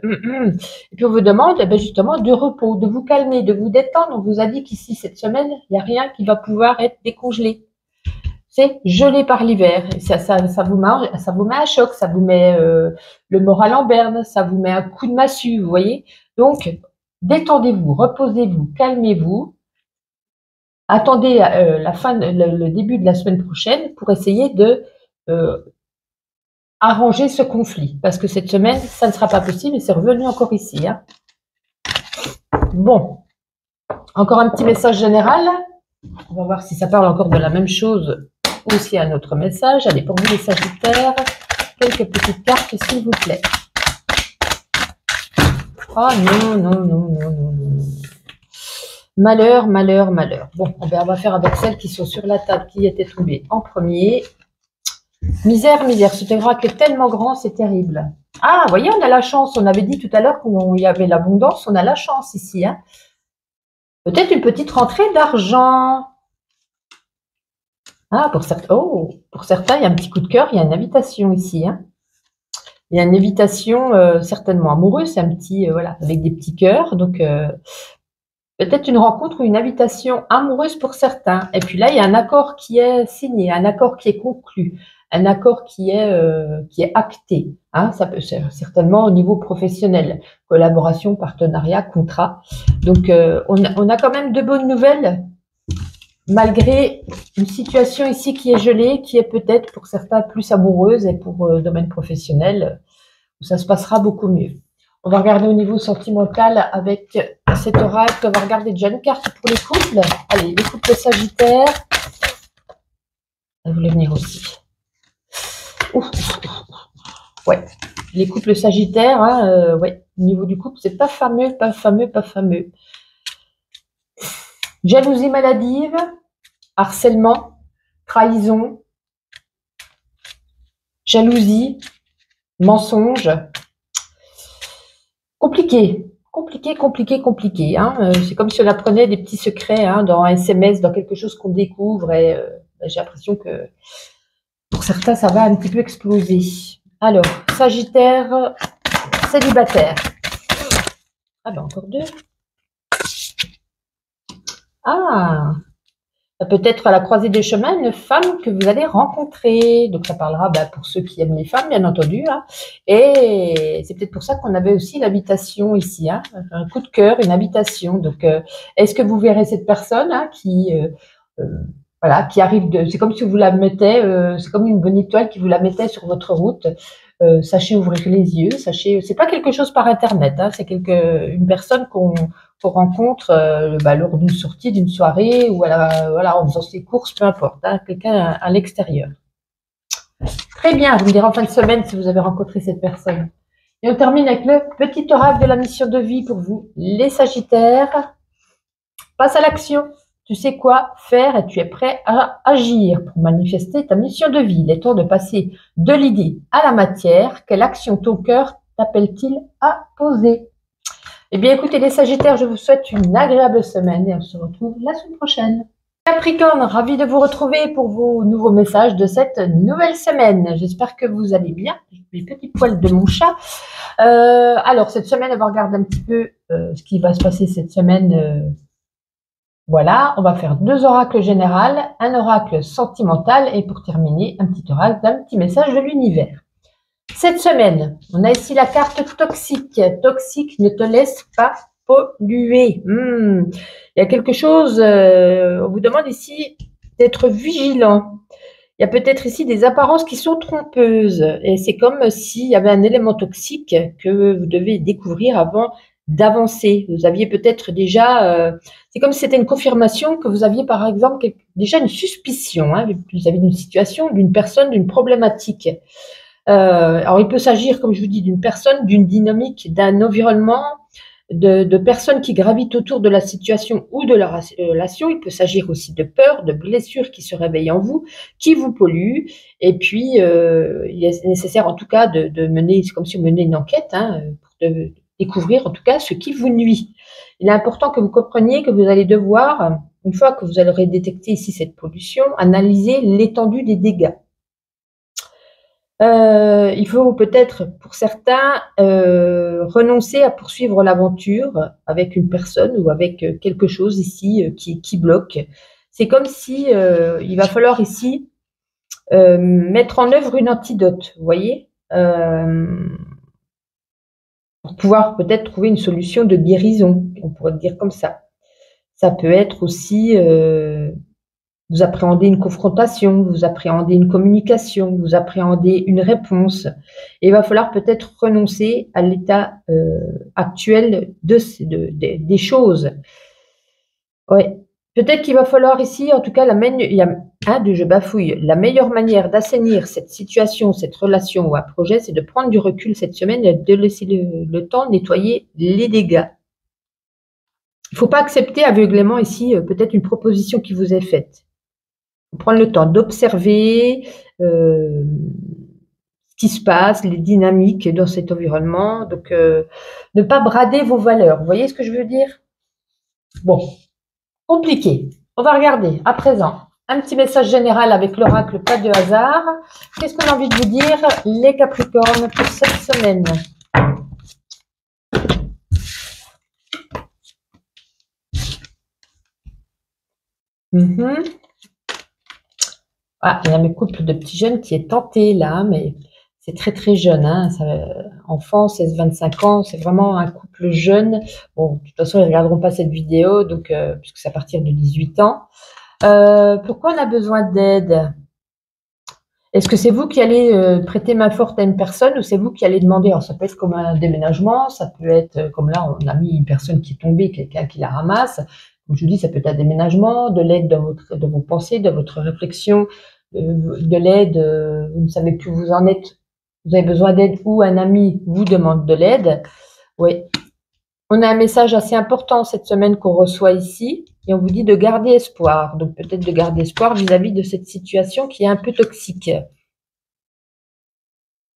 puis on vous demande justement de repos, de vous calmer, de vous détendre. On vous a dit qu'ici, cette semaine, il n'y a rien qui va pouvoir être décongelé. C'est gelé par l'hiver. Ça vous met un choc, ça vous met le moral en berne, ça vous met un coup de massue, vous voyez. Donc, détendez-vous, reposez-vous, calmez-vous. Attendez le début de la semaine prochaine pour essayer de arranger ce conflit. Parce que cette semaine, ça ne sera pas possible et c'est revenu encore ici. Hein. Bon, encore un petit message général. On va voir si ça parle encore de la même chose. Aussi un autre message. Allez, pour vous les Sagittaires, quelques petites cartes s'il vous plaît. Oh non. Malheur. Bon, on va faire avec celles qui sont sur la table, qui étaient tombées en premier. Misère. Ce oracle est tellement grand, c'est terrible. Ah, vous voyez, on a la chance. On avait dit tout à l'heure qu'il y avait l'abondance. On a la chance ici. Hein. Peut-être une petite rentrée d'argent. Ah, pour certains, il y a un petit coup de cœur. Il y a une invitation ici. Hein. Il y a une invitation certainement amoureuse. C'est un petit, voilà, avec des petits cœurs. Donc, peut-être une rencontre ou une invitation amoureuse pour certains. Et puis là, il y a un accord qui est signé, un accord qui est conclu, un accord qui est acté. Hein, ça peut certainement au niveau professionnel, collaboration, partenariat, contrat. Donc, on a quand même de bonnes nouvelles, malgré une situation ici qui est gelée, qui est peut-être pour certains plus amoureuse et pour le domaine professionnel, où ça se passera beaucoup mieux. On va regarder au niveau sentimental avec cet oracle. On va regarder déjà une carte pour les couples. Allez, les couples sagittaires. Elle voulait venir aussi. Ouf. Ouais, les couples sagittaires, hein, ouais, au niveau du couple, c'est pas fameux, pas fameux, pas fameux. Jalousie maladive, harcèlement, trahison, jalousie, mensonge. Compliqué, compliqué, compliqué, compliqué. Hein. C'est comme si on apprenait des petits secrets hein, dans un SMS, dans quelque chose qu'on découvre. Et j'ai l'impression que pour certains, ça va un petit peu exploser. Alors, Sagittaire, célibataire. Ah ben encore deux. Ah, peut-être à la croisée des chemins, une femme que vous allez rencontrer. Donc ça parlera pour ceux qui aiment les femmes, bien entendu. Hein. Et c'est peut-être pour ça qu'on avait aussi l'habitation ici. Hein. Un coup de cœur, une habitation. Donc est-ce que vous verrez cette personne hein, voilà, qui arrive de... C'est comme si vous la mettez, c'est comme une bonne étoile qui vous la mettait sur votre route. Sachez ouvrir les yeux, sachez... C'est pas quelque chose par Internet, hein, c'est une personne qu'on rencontre lors d'une sortie, d'une soirée, ou voilà, en faisant ses courses, peu importe, hein, quelqu'un à l'extérieur. Très bien, vous me direz en fin de semaine si vous avez rencontré cette personne. Et on termine avec le petit oracle de la mission de vie pour vous, les Sagittaires. Passe à l'action. Tu sais quoi faire et tu es prêt à agir pour manifester ta mission de vie. Il est temps de passer de l'idée à la matière. Quelle action ton cœur t'appelle-t-il à poser? Eh bien, écoutez, les Sagittaires, je vous souhaite une agréable semaine et on se retrouve la semaine prochaine. Capricorne, ravi de vous retrouver pour vos nouveaux messages de cette nouvelle semaine. J'espère que vous allez bien. Les petits poils de mon chat. Alors, cette semaine, on va regarder un petit peu ce qui va se passer cette semaine. Voilà, on va faire deux oracles généraux, un oracle sentimental et pour terminer, un petit oracle d'un petit message de l'univers. Cette semaine, on a ici la carte toxique. Toxique, ne te laisse pas polluer. Il y a quelque chose, on vous demande ici d'être vigilant. Il y a peut-être ici des apparences qui sont trompeuses. Et c'est comme s'il y avait un élément toxique que vous devez découvrir avant d'avancer. Vous aviez peut-être déjà... c'est comme si c'était une confirmation que vous aviez, par exemple, déjà une suspicion. Hein, vous avez une situation, d'une personne, d'une problématique. Alors, il peut s'agir, comme je vous dis, d'une personne, d'une dynamique, d'un environnement, de personnes qui gravitent autour de la situation ou de la relation. Il peut s'agir aussi de peur, de blessures qui se réveillent en vous, qui vous polluent. Et puis, il est nécessaire en tout cas de mener, c'est comme si on menait une enquête, hein, pour découvrir en tout cas ce qui vous nuit. Il est important que vous compreniez que vous allez devoir, une fois que vous aurez détecté ici cette pollution, analyser l'étendue des dégâts. Il faut peut-être, pour certains, renoncer à poursuivre l'aventure avec une personne ou avec quelque chose ici qui bloque. C'est comme si il va falloir ici mettre en œuvre une antidote, vous voyez, pour pouvoir peut-être trouver une solution de guérison, on pourrait dire comme ça. Ça peut être aussi... vous appréhendez une confrontation, vous appréhendez une communication, vous appréhendez une réponse. Et il va falloir peut-être renoncer à l'état actuel des choses. Ouais. Peut-être qu'il va falloir ici, en tout cas, la meilleure manière d'assainir cette situation, cette relation ou un projet, c'est de prendre du recul cette semaine et de laisser le temps nettoyer les dégâts. Il ne faut pas accepter aveuglément ici peut-être une proposition qui vous est faite. Prendre le temps d'observer ce qui se passe, les dynamiques dans cet environnement. Donc, ne pas brader vos valeurs. Vous voyez ce que je veux dire? Bon, compliqué. On va regarder à présent un petit message général avec l'oracle pas de hasard. Qu'est-ce qu'on a envie de vous dire, les Capricornes, pour cette semaine? Ah, il y a mes couples de petits jeunes qui est tenté là, mais c'est très très jeune. Hein, enfant, 16-25 ans, c'est vraiment un couple jeune. Bon, de toute façon, ils ne regarderont pas cette vidéo, donc puisque c'est à partir de 18 ans. Pourquoi on a besoin d'aide? Est-ce que c'est vous qui allez prêter main forte à une personne ou c'est vous qui allez demander? Alors, ça peut être comme un déménagement, ça peut être comme là, on a mis une personne qui est tombée, quelqu'un qui la ramasse. Comme je vous dis, ça peut être un déménagement, de l'aide dans vos pensées, de votre réflexion, de l'aide, vous ne savez plus où vous en êtes, vous avez besoin d'aide ou un ami vous demande de l'aide. Oui. On a un message assez important cette semaine qu'on reçoit ici et on vous dit de garder espoir. Donc peut-être de garder espoir vis-à-vis de cette situation qui est un peu toxique.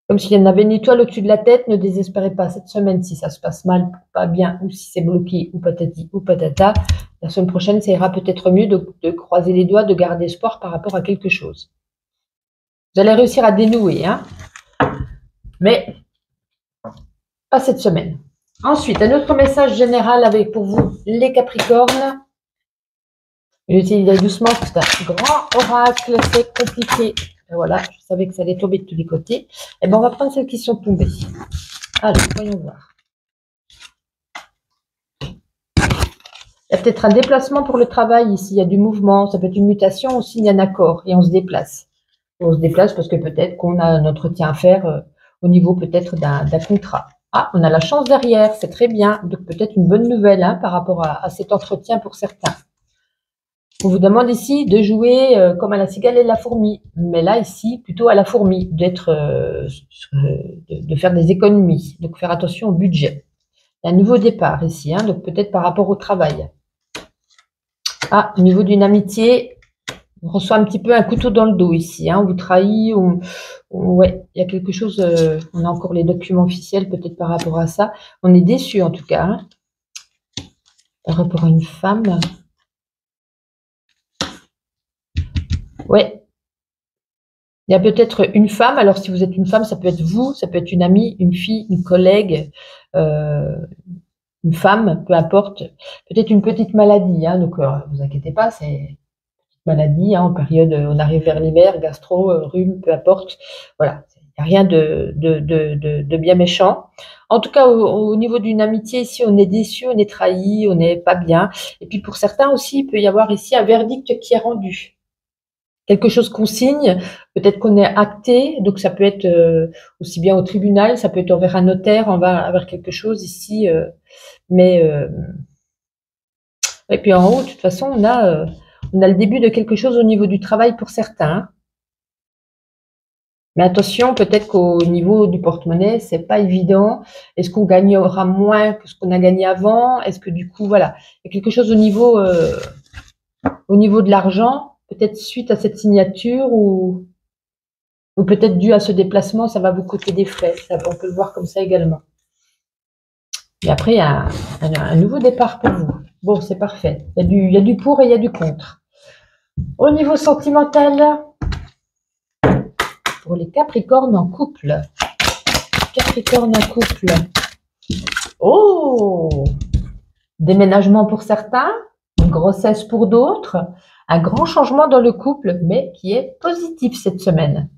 Comme s'il y en avait une étoile au-dessus de la tête, ne désespérez pas cette semaine si ça se passe mal, pas bien, ou si c'est bloqué, ou patati, ou patata. La semaine prochaine, ça ira peut-être mieux de croiser les doigts, de garder espoir par rapport à quelque chose. Vous allez réussir à dénouer, hein, mais pas cette semaine. Ensuite, un autre message général avec pour vous, les Capricornes. J'utilise doucement, c'est un grand oracle, c'est compliqué. Et voilà, je savais que ça allait tomber de tous les côtés. Et bien, on va prendre celles qui sont tombées. Alors, voyons voir. Il y a peut-être un déplacement pour le travail ici, il y a du mouvement, ça peut être une mutation, on signe un accord et on se déplace. On se déplace parce que peut-être qu'on a un entretien à faire au niveau peut-être d'un contrat. Ah, on a la chance derrière, c'est très bien. Donc peut-être une bonne nouvelle hein, par rapport à cet entretien pour certains. On vous demande ici de jouer comme à la cigale et la fourmi. Mais là, ici, plutôt à la fourmi, de faire des économies. Donc faire attention au budget. Il y a un nouveau départ ici, hein, donc peut-être par rapport au travail. Ah, au niveau d'une amitié, on reçoit un petit peu un couteau dans le dos ici. Hein, on vous trahit, ouais, il y a quelque chose, on a encore les documents officiels peut-être par rapport à ça. On est déçu en tout cas. Hein, par rapport à une femme. Ouais. Il y a peut-être une femme, alors si vous êtes une femme, ça peut être vous, ça peut être une amie, une fille, une collègue, une femme, peu importe. Peut-être une petite maladie, hein, donc vous inquiétez pas, c'est une maladie, hein, en période, on arrive vers l'hiver, gastro, rhume, peu importe. Voilà, il n'y a rien de bien méchant. En tout cas, au niveau d'une amitié, ici, on est déçu, on est trahi, on n'est pas bien. Et puis pour certains aussi, il peut y avoir ici un verdict qui est rendu. Quelque chose qu'on signe, peut-être qu'on est acté, donc ça peut être aussi bien au tribunal, ça peut être envers un notaire, envers quelque chose ici, mais et puis en haut, de toute façon, on a le début de quelque chose au niveau du travail pour certains. Hein. Mais attention, peut-être qu'au niveau du porte-monnaie, c'est pas évident. Est-ce qu'on gagnera moins que ce qu'on a gagné avant? Est-ce que du coup, voilà, il y a quelque chose au niveau de l'argent. Peut-être suite à cette signature ou peut-être dû à ce déplacement, ça va vous coûter des frais. Ça, on peut le voir comme ça également. Et après, il y a un nouveau départ pour vous. Bon, c'est parfait. Il y a du pour et il y a du contre. Au niveau sentimental, pour les Capricornes en couple. Capricorne en couple. Oh! Déménagement pour certains, une grossesse pour d'autres. Un grand changement dans le couple, mais qui est positif cette semaine.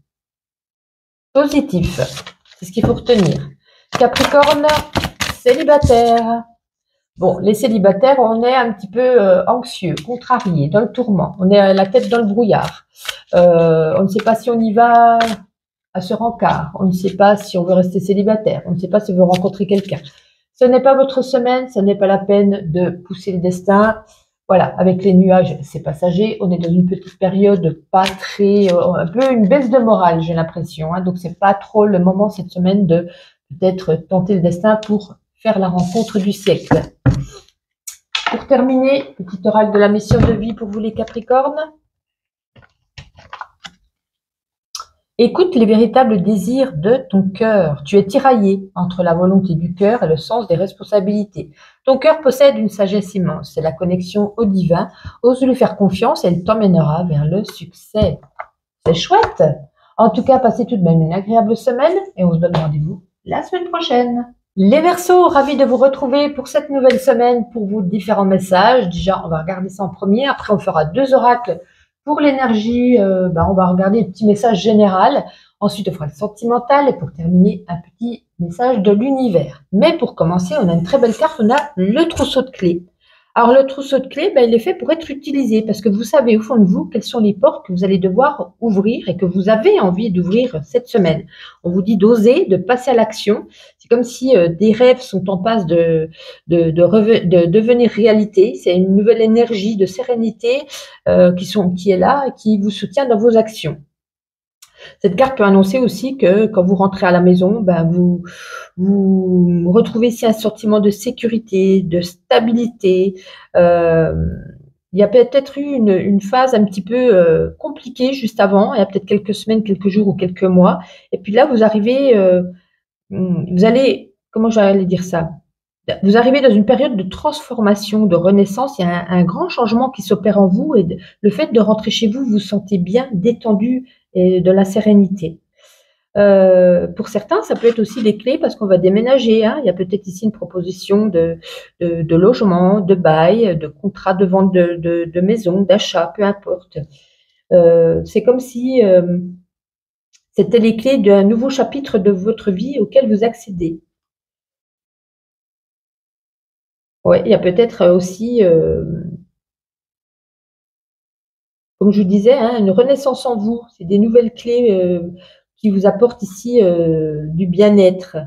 Positif, c'est ce qu'il faut retenir. Capricorne, célibataire. Bon, les célibataires, on est un petit peu anxieux, contrarié, dans le tourment. On est la tête dans le brouillard. On ne sait pas si on y va à ce rencard. On ne sait pas si on veut rester célibataire. On ne sait pas si on veut rencontrer quelqu'un. Ce n'est pas votre semaine, ce n'est pas la peine de pousser le destin. Voilà, avec les nuages, c'est passager. On est dans une petite période pas très, un peu une baisse de morale, j'ai l'impression. Hein, donc c'est pas trop le moment cette semaine de peut-être tenter le destin pour faire la rencontre du siècle. Pour terminer, petit oracle de la mission de vie pour vous les Capricornes. Écoute les véritables désirs de ton cœur. Tu es tiraillé entre la volonté du cœur et le sens des responsabilités. Ton cœur possède une sagesse immense. C'est la connexion au divin. Ose lui faire confiance et il t'emmènera vers le succès. C'est chouette. En tout cas, passez tout de même une agréable semaine et on se donne rendez-vous la semaine prochaine. Les Verseaux, ravis de vous retrouver pour cette nouvelle semaine pour vos différents messages. Déjà, on va regarder ça en premier. Après, on fera 2 oracles. Pour l'énergie, on va regarder le petit message général. Ensuite, on fera le sentimental. Et pour terminer, un petit message de l'univers. Mais pour commencer, on a une très belle carte. On a le trousseau de clés. Alors, le trousseau de clés, il est fait pour être utilisé parce que vous savez au fond de vous quelles sont les portes que vous allez devoir ouvrir et que vous avez envie d'ouvrir cette semaine. On vous dit d'oser, de passer à l'action. C'est comme si des rêves sont en passe de devenir réalité. C'est une nouvelle énergie de sérénité qui est là et qui vous soutient dans vos actions. Cette carte peut annoncer aussi que quand vous rentrez à la maison, vous retrouvez ici un sentiment de sécurité, de stabilité. Il y a peut-être eu une phase un petit peu compliquée juste avant, il y a peut-être quelques semaines, quelques jours ou quelques mois. Et puis là, vous arrivez, vous allez, comment j'allais dire ça? Vous arrivez dans une période de transformation, de renaissance. Il y a un grand changement qui s'opère en vous et le fait de rentrer chez vous, vous vous sentez bien détendu et de la sérénité. Pour certains, ça peut être aussi les clés parce qu'on va déménager. Hein. Il y a peut-être ici une proposition de logement, de bail, de contrat de vente de maison, d'achat, peu importe. C'est comme si c'était les clés d'un nouveau chapitre de votre vie auquel vous accédez. Ouais, il y a peut-être aussi, comme je vous disais, hein, une renaissance en vous. C'est des nouvelles clés qui vous apportent ici du bien-être.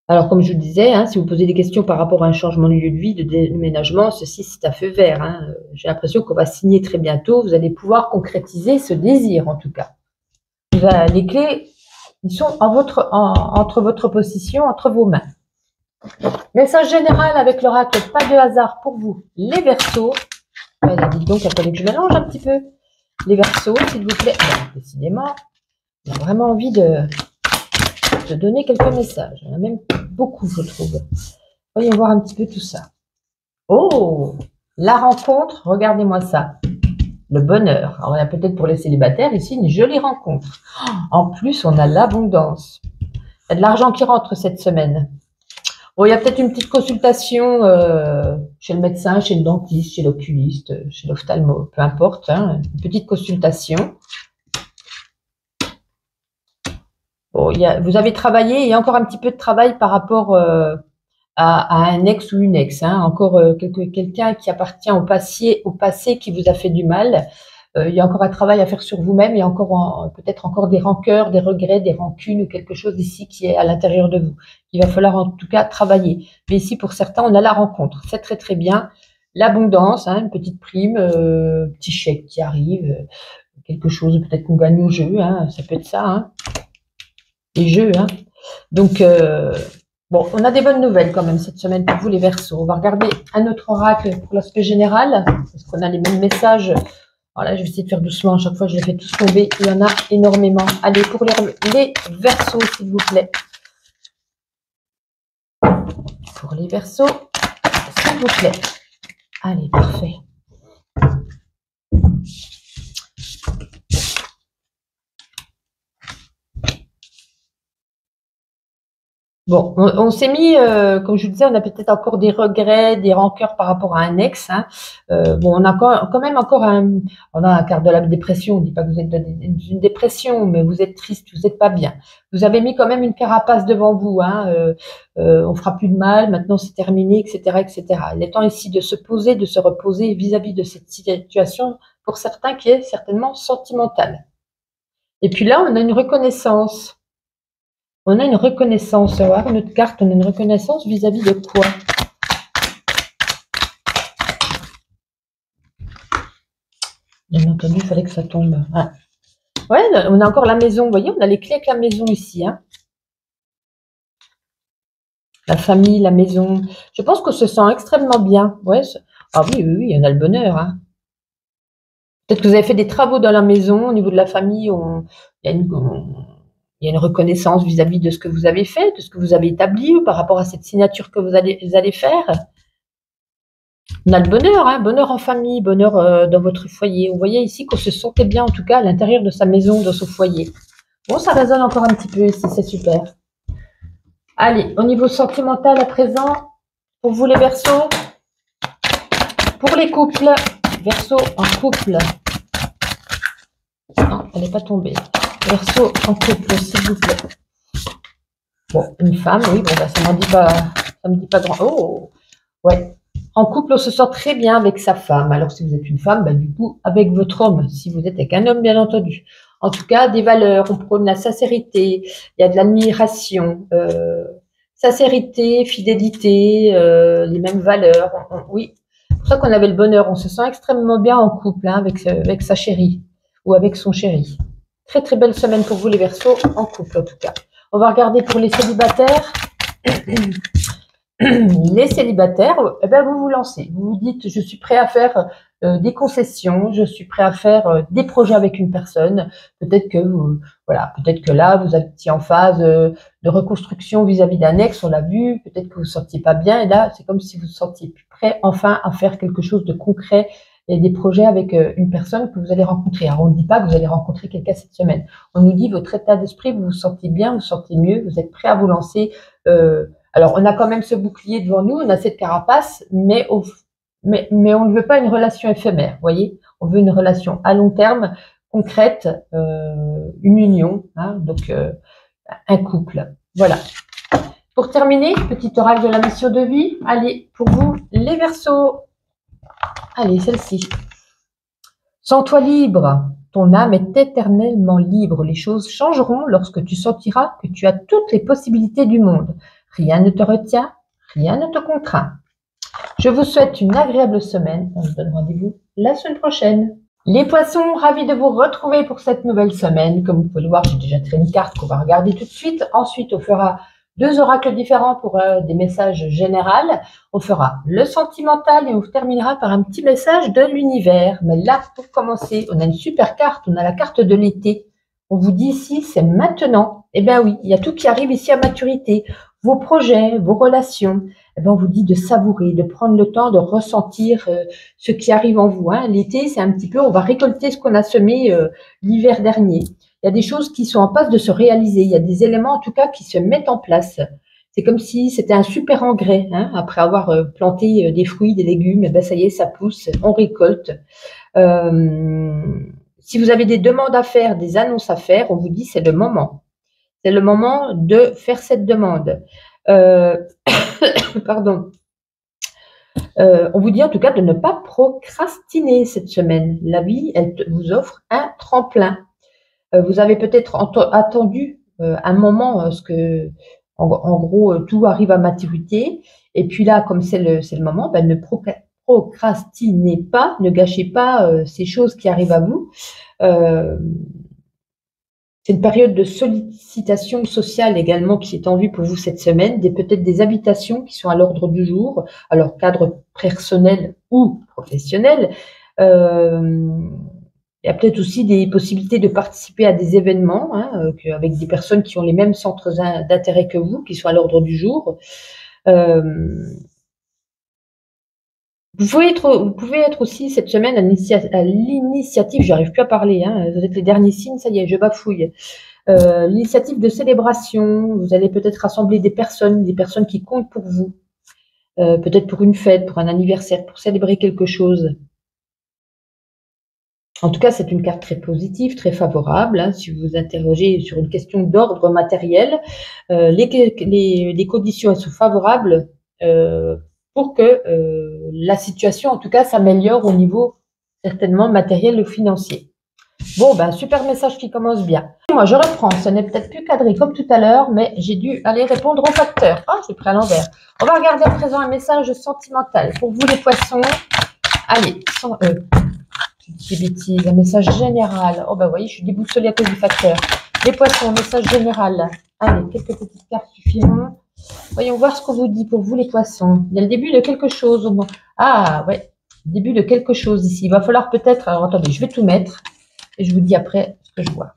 Alors, comme je vous disais, hein, si vous posez des questions par rapport à un changement de lieu de vie, de déménagement, ceci, c'est à feu vert. Hein. J'ai l'impression qu'on va signer très bientôt. Vous allez pouvoir concrétiser ce désir, en tout cas. Les clés, ils sont entre votre possession, entre vos mains. Message général avec l'oracle, pas de hasard pour vous, les Verseaux. Dites donc, il fallait que je mélange un petit peu. Les Verseaux, s'il vous plaît. Bon, décidément, j'ai vraiment envie de donner quelques messages. Il y en a même beaucoup, je trouve. Voyons voir un petit peu tout ça. Oh, la rencontre, regardez-moi ça. Le bonheur. Alors, il y a peut-être pour les célibataires ici une jolie rencontre. En plus, on a l'abondance. Il y a de l'argent qui rentre cette semaine. Bon, il y a peut-être une petite consultation chez le médecin, chez le dentiste, chez l'oculiste, chez l'ophtalmo, peu importe. Hein, une petite consultation. Bon, vous avez travaillé, il y a encore un petit peu de travail par rapport à un ex ou une ex. Hein, encore quelqu'un qui appartient au passé qui vous a fait du mal. Il y a encore un travail à faire sur vous-même. Il y a encore peut-être encore des rancœurs, des regrets, des rancunes ou quelque chose ici qui est à l'intérieur de vous. Il va falloir en tout cas travailler. Mais ici, pour certains, on a la rencontre. C'est très très bien. L'abondance, hein, une petite prime, petit chèque qui arrive, quelque chose peut-être qu'on gagne au jeu. Hein, ça peut être ça. Hein, les jeux. Hein. Donc, bon, on a des bonnes nouvelles quand même cette semaine pour vous les Verseaux. On va regarder un autre oracle pour l'aspect général. Parce qu'on a les mêmes messages. Alors là, je vais essayer de faire doucement. À chaque fois, je les fais tous tomber. Il y en a énormément. Allez, pour les Verseaux, s'il vous plaît. Pour les Verseaux, s'il vous plaît. Allez, parfait. Bon, on s'est mis, comme je vous disais, on a peut-être encore des regrets, des rancœurs par rapport à un ex. Hein. Bon, on a quand même encore on a un quart de la dépression. On ne dit pas que vous êtes dans une dépression, mais vous êtes triste, vous n'êtes pas bien. Vous avez mis quand même une carapace devant vous. Hein. On fera plus de mal, maintenant c'est terminé, etc., etc. Il est temps ici de se poser, de se reposer vis-à-vis de cette situation, pour certains qui est certainement sentimentale. Et puis là, on a une reconnaissance. On a une reconnaissance. On va voir notre carte, on a une reconnaissance vis-à-vis de quoi? Bien entendu, il fallait que ça tombe. Ah. Ouais, on a encore la maison. Vous voyez, on a les clés avec la maison ici. Hein. La famille, la maison. Je pense qu'on se sent extrêmement bien. Ouais. Ah oui, oui, oui, on a le bonheur. Hein. Peut-être que vous avez fait des travaux dans la maison. Au niveau de la famille, il y a une reconnaissance vis-à-vis de ce que vous avez fait, de ce que vous avez établi par rapport à cette signature que vous allez faire. On a le bonheur, hein, bonheur en famille, bonheur dans votre foyer. Vous voyez ici qu'on se sentait bien, en tout cas, à l'intérieur de sa maison, dans son foyer. Bon, ça résonne encore un petit peu ici, c'est super. Allez, au niveau sentimental à présent, pour vous les Verseaux, pour les couples, Verseaux en couple. Non, elle n'est pas tombée. Verseau en couple, s'il vous plaît. Bon, une femme, oui, bon, bah, ça me dit pas grand. Oh, Ouais. En couple, on se sent très bien avec sa femme. Alors, si vous êtes une femme, bah, du coup, avec votre homme. Si vous êtes avec un homme, bien entendu. En tout cas, des valeurs. On prône la sincérité. Il y a de l'admiration. Sincérité, fidélité, les mêmes valeurs. Oui. C'est pour ça qu'on avait le bonheur. On se sent extrêmement bien en couple, hein, avec sa chérie ou avec son chéri. Très, très belle semaine pour vous, les Verseaux, en couple, en tout cas. On va regarder pour les célibataires. Les célibataires, eh ben vous vous lancez. Vous vous dites, je suis prêt à faire des concessions, je suis prêt à faire des projets avec une personne. Peut-être que voilà, peut-être que là, vous étiez en phase de reconstruction vis-à-vis d'un ex, on l'a vu. Peut-être que vous ne vous sentiez pas bien. Et là, c'est comme si vous vous sentiez plus prêt, enfin, à faire quelque chose de concret et des projets avec une personne que vous allez rencontrer. Alors, on ne dit pas que vous allez rencontrer quelqu'un cette semaine. On nous dit votre état d'esprit, vous vous sentez bien, vous vous sentez mieux, vous êtes prêt à vous lancer. Alors, on a quand même ce bouclier devant nous, on a cette carapace, mais on ne veut pas une relation éphémère, voyez. On veut une relation à long terme, concrète, une union, hein, donc un couple. Voilà. Pour terminer, petit oracle de la mission de vie. Allez, pour vous, les Verseaux. Allez, celle-ci. Sens-toi libre. Ton âme est éternellement libre. Les choses changeront lorsque tu sentiras que tu as toutes les possibilités du monde. Rien ne te retient, rien ne te contraint. Je vous souhaite une agréable semaine. On se donne rendez-vous la semaine prochaine. Les poissons, ravis de vous retrouver pour cette nouvelle semaine. Comme vous pouvez le voir, j'ai déjà tiré une carte qu'on va regarder tout de suite. Ensuite, on fera 2 oracles différents pour des messages généraux. On fera le sentimental et on terminera par un petit message de l'univers. Mais là, pour commencer, on a une super carte. On a la carte de l'été. On vous dit ici, c'est maintenant. Eh bien oui, il y a tout qui arrive ici à maturité. Vos projets, vos relations, eh ben on vous dit de savourer, de prendre le temps de ressentir ce qui arrive en vous. Hein. L'été, c'est un petit peu, on va récolter ce qu'on a semé l'hiver dernier. Il y a des choses qui sont en passe de se réaliser. Il y a des éléments, en tout cas, qui se mettent en place. C'est comme si c'était un super engrais. Hein. Après avoir planté des fruits, des légumes, eh ben ça y est, ça pousse, on récolte. Si vous avez des demandes à faire, des annonces à faire, on vous dit c'est le moment. C'est le moment de faire cette demande. Pardon. On vous dit en tout cas de ne pas procrastiner cette semaine. La vie, elle vous offre un tremplin. Vous avez peut-être attendu un moment, en gros, tout arrive à maturité. Et puis là, comme c'est le moment, ben, ne procrastinez pas, ne gâchez pas ces choses qui arrivent à vous. C'est une période de sollicitation sociale également qui est en vue pour vous cette semaine, peut-être des invitations qui sont à l'ordre du jour, alors cadre personnel ou professionnel. Il y a peut-être aussi des possibilités de participer à des événements hein, avec des personnes qui ont les mêmes centres d'intérêt que vous, qui sont à l'ordre du jour. Vous pouvez être aussi cette semaine à l'initiative, j'arrive plus à parler, hein, vous êtes les derniers signes, ça y est, je bafouille. L'initiative de célébration, vous allez peut-être rassembler des personnes qui comptent pour vous, peut-être pour une fête, pour un anniversaire, pour célébrer quelque chose. En tout cas, c'est une carte très positive, très favorable. Hein, si vous vous interrogez sur une question d'ordre matériel, les conditions elles sont favorables pour que la situation, en tout cas, s'améliore au niveau certainement matériel ou financier. Bon, ben super message qui commence bien. Moi, je reprends. Ce n'est peut-être plus cadré comme tout à l'heure, mais j'ai dû aller répondre au facteur. Ah, j'ai pris à l'envers. On va regarder à présent un message sentimental pour vous les poissons. Allez, sans eux. Des bêtises, un message général. Oh ben vous voyez, je suis déboussolée à cause du facteur. Les poissons, message général. Allez, quelques petites cartes suffiront. Voyons voir ce qu'on vous dit pour vous les poissons. Il y a le début de quelque chose au moins. Ah ouais, début de quelque chose ici. Il va falloir peut-être... Alors attendez, je vais tout mettre et je vous dis après ce que je vois.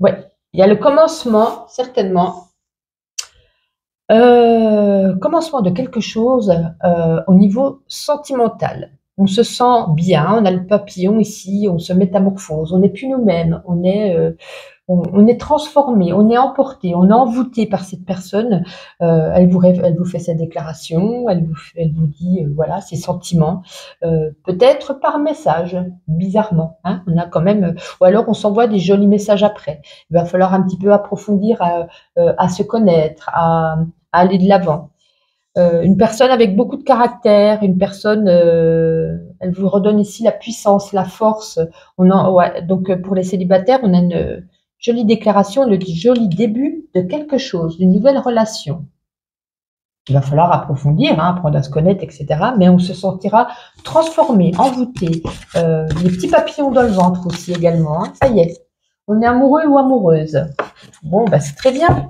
Ouais, il y a le commencement, certainement. Commencement de quelque chose au niveau sentimental. On se sent bien, on a le papillon ici, on se métamorphose, on n'est plus nous-mêmes, on est on est transformé, on est emporté, on est envoûté par cette personne. Elle vous fait sa déclaration, elle vous dit voilà ses sentiments, peut-être par message, bizarrement. Hein, on a quand même, ou alors on s'envoie des jolis messages après. Il va falloir un petit peu approfondir à se connaître, à aller de l'avant. Une personne avec beaucoup de caractère, une personne, elle vous redonne ici la puissance, la force. Ouais, donc pour les célibataires, on a une jolie déclaration, le joli début de quelque chose, d'une nouvelle relation. Il va falloir approfondir, hein, apprendre à se connaître, etc. Mais on se sentira transformé, envoûté. Les petits papillons dans le ventre aussi également. Hein, ça y est, on est amoureux ou amoureuse. Bon, bah, c'est très bien.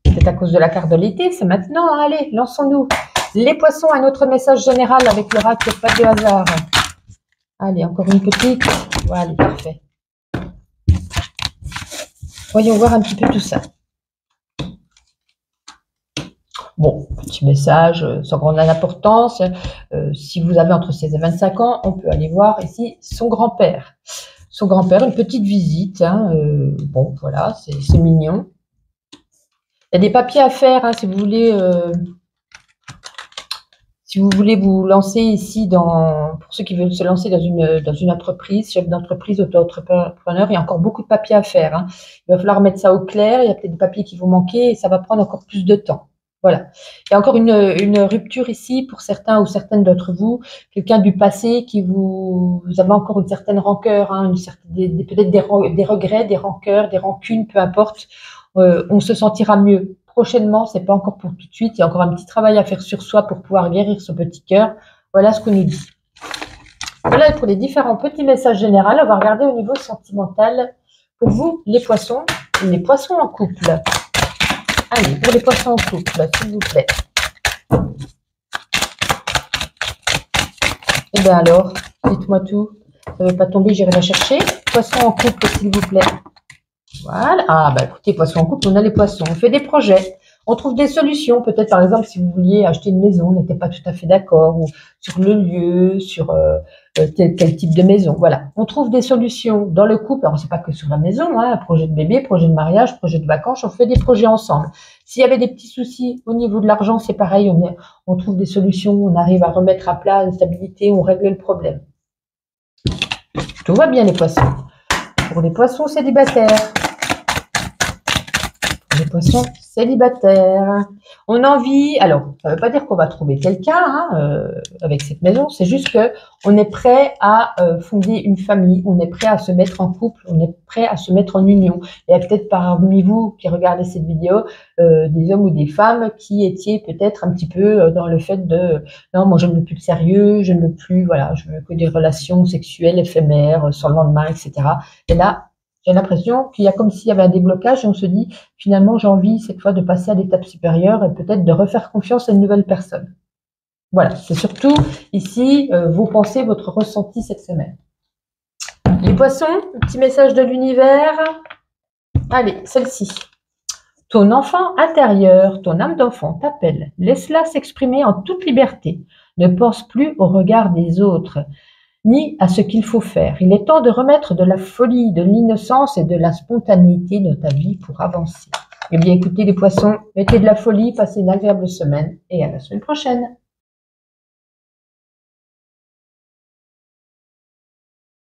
C'est à cause de la carte de l'été, c'est maintenant. Hein, allez, lançons-nous. Les poissons, un autre message général avec l'oracle, pas de hasard. Allez, encore une petite. Voilà, parfait. Voyons voir un petit peu tout ça. Bon, petit message sans grande importance. Si vous avez entre 16 et 25 ans, on peut aller voir ici son grand-père. Son grand-père, une petite visite. Hein, bon, voilà, c'est mignon. Il y a des papiers à faire, hein, si vous voulez vous lancer ici pour ceux qui veulent se lancer dans une entreprise, chef d'entreprise, auto-entrepreneur, il y a encore beaucoup de papiers à faire. Hein. Il va falloir mettre ça au clair, il y a peut-être des papiers qui vont manquer et ça va prendre encore plus de temps. Voilà. Il y a encore une rupture ici pour certains ou certaines d'entre vous, quelqu'un du passé qui vous avez encore une certaine rancœur, hein, peut-être des regrets, des rancœurs, des rancunes, peu importe. On se sentira mieux prochainement, c'est pas encore pour tout de suite, il y a encore un petit travail à faire sur soi pour pouvoir guérir ce petit cœur. Voilà ce qu'on nous dit. Voilà pour les différents petits messages généraux. On va regarder au niveau sentimental pour vous, les poissons en couple. Allez, pour les poissons en couple, s'il vous plaît. Et bien alors, dites-moi tout. Ça ne veut pas tomber, j'irai la chercher. Poissons en couple, s'il vous plaît. Voilà. Ah, bah écoutez, poissons en couple, on a les poissons. On fait des projets. On trouve des solutions. Peut-être, par exemple, si vous vouliez acheter une maison, on n'était pas tout à fait d'accord, ou sur le lieu, sur quel type de maison. Voilà. On trouve des solutions dans le couple. Alors, c'est pas que sur la maison, hein, projet de bébé, projet de mariage, projet de vacances. On fait des projets ensemble. S'il y avait des petits soucis au niveau de l'argent, c'est pareil. On trouve des solutions. On arrive à remettre à plat une stabilité. On règle le problème. Tout va bien, les poissons. Pour les poissons célibataires. Les poissons célibataires. On a envie, alors, ça ne veut pas dire qu'on va trouver quelqu'un hein, avec cette maison, c'est juste que on est prêt à fonder une famille, on est prêt à se mettre en couple, on est prêt à se mettre en union. Il y a peut-être parmi vous qui regardez cette vidéo, des hommes ou des femmes qui étiez peut-être un petit peu dans le fait de non, moi je ne veux plus de sérieux, je ne veux plus, voilà, je veux que des relations sexuelles éphémères, sans lendemain, etc. Et là, j'ai l'impression qu'il y a comme s'il y avait un déblocage et on se dit finalement j'ai envie cette fois de passer à l'étape supérieure et peut-être de refaire confiance à une nouvelle personne. Voilà, c'est surtout ici vos pensées, votre ressenti cette semaine. Les poissons, un petit message de l'univers. Allez, celle-ci. Ton enfant intérieur, ton âme d'enfant t'appelle. Laisse-la s'exprimer en toute liberté. Ne pense plus au regard des autres, ni à ce qu'il faut faire. Il est temps de remettre de la folie, de l'innocence et de la spontanéité dans ta vie pour avancer. Eh bien, écoutez les poissons, mettez de la folie, passez une agréable semaine et à la semaine prochaine.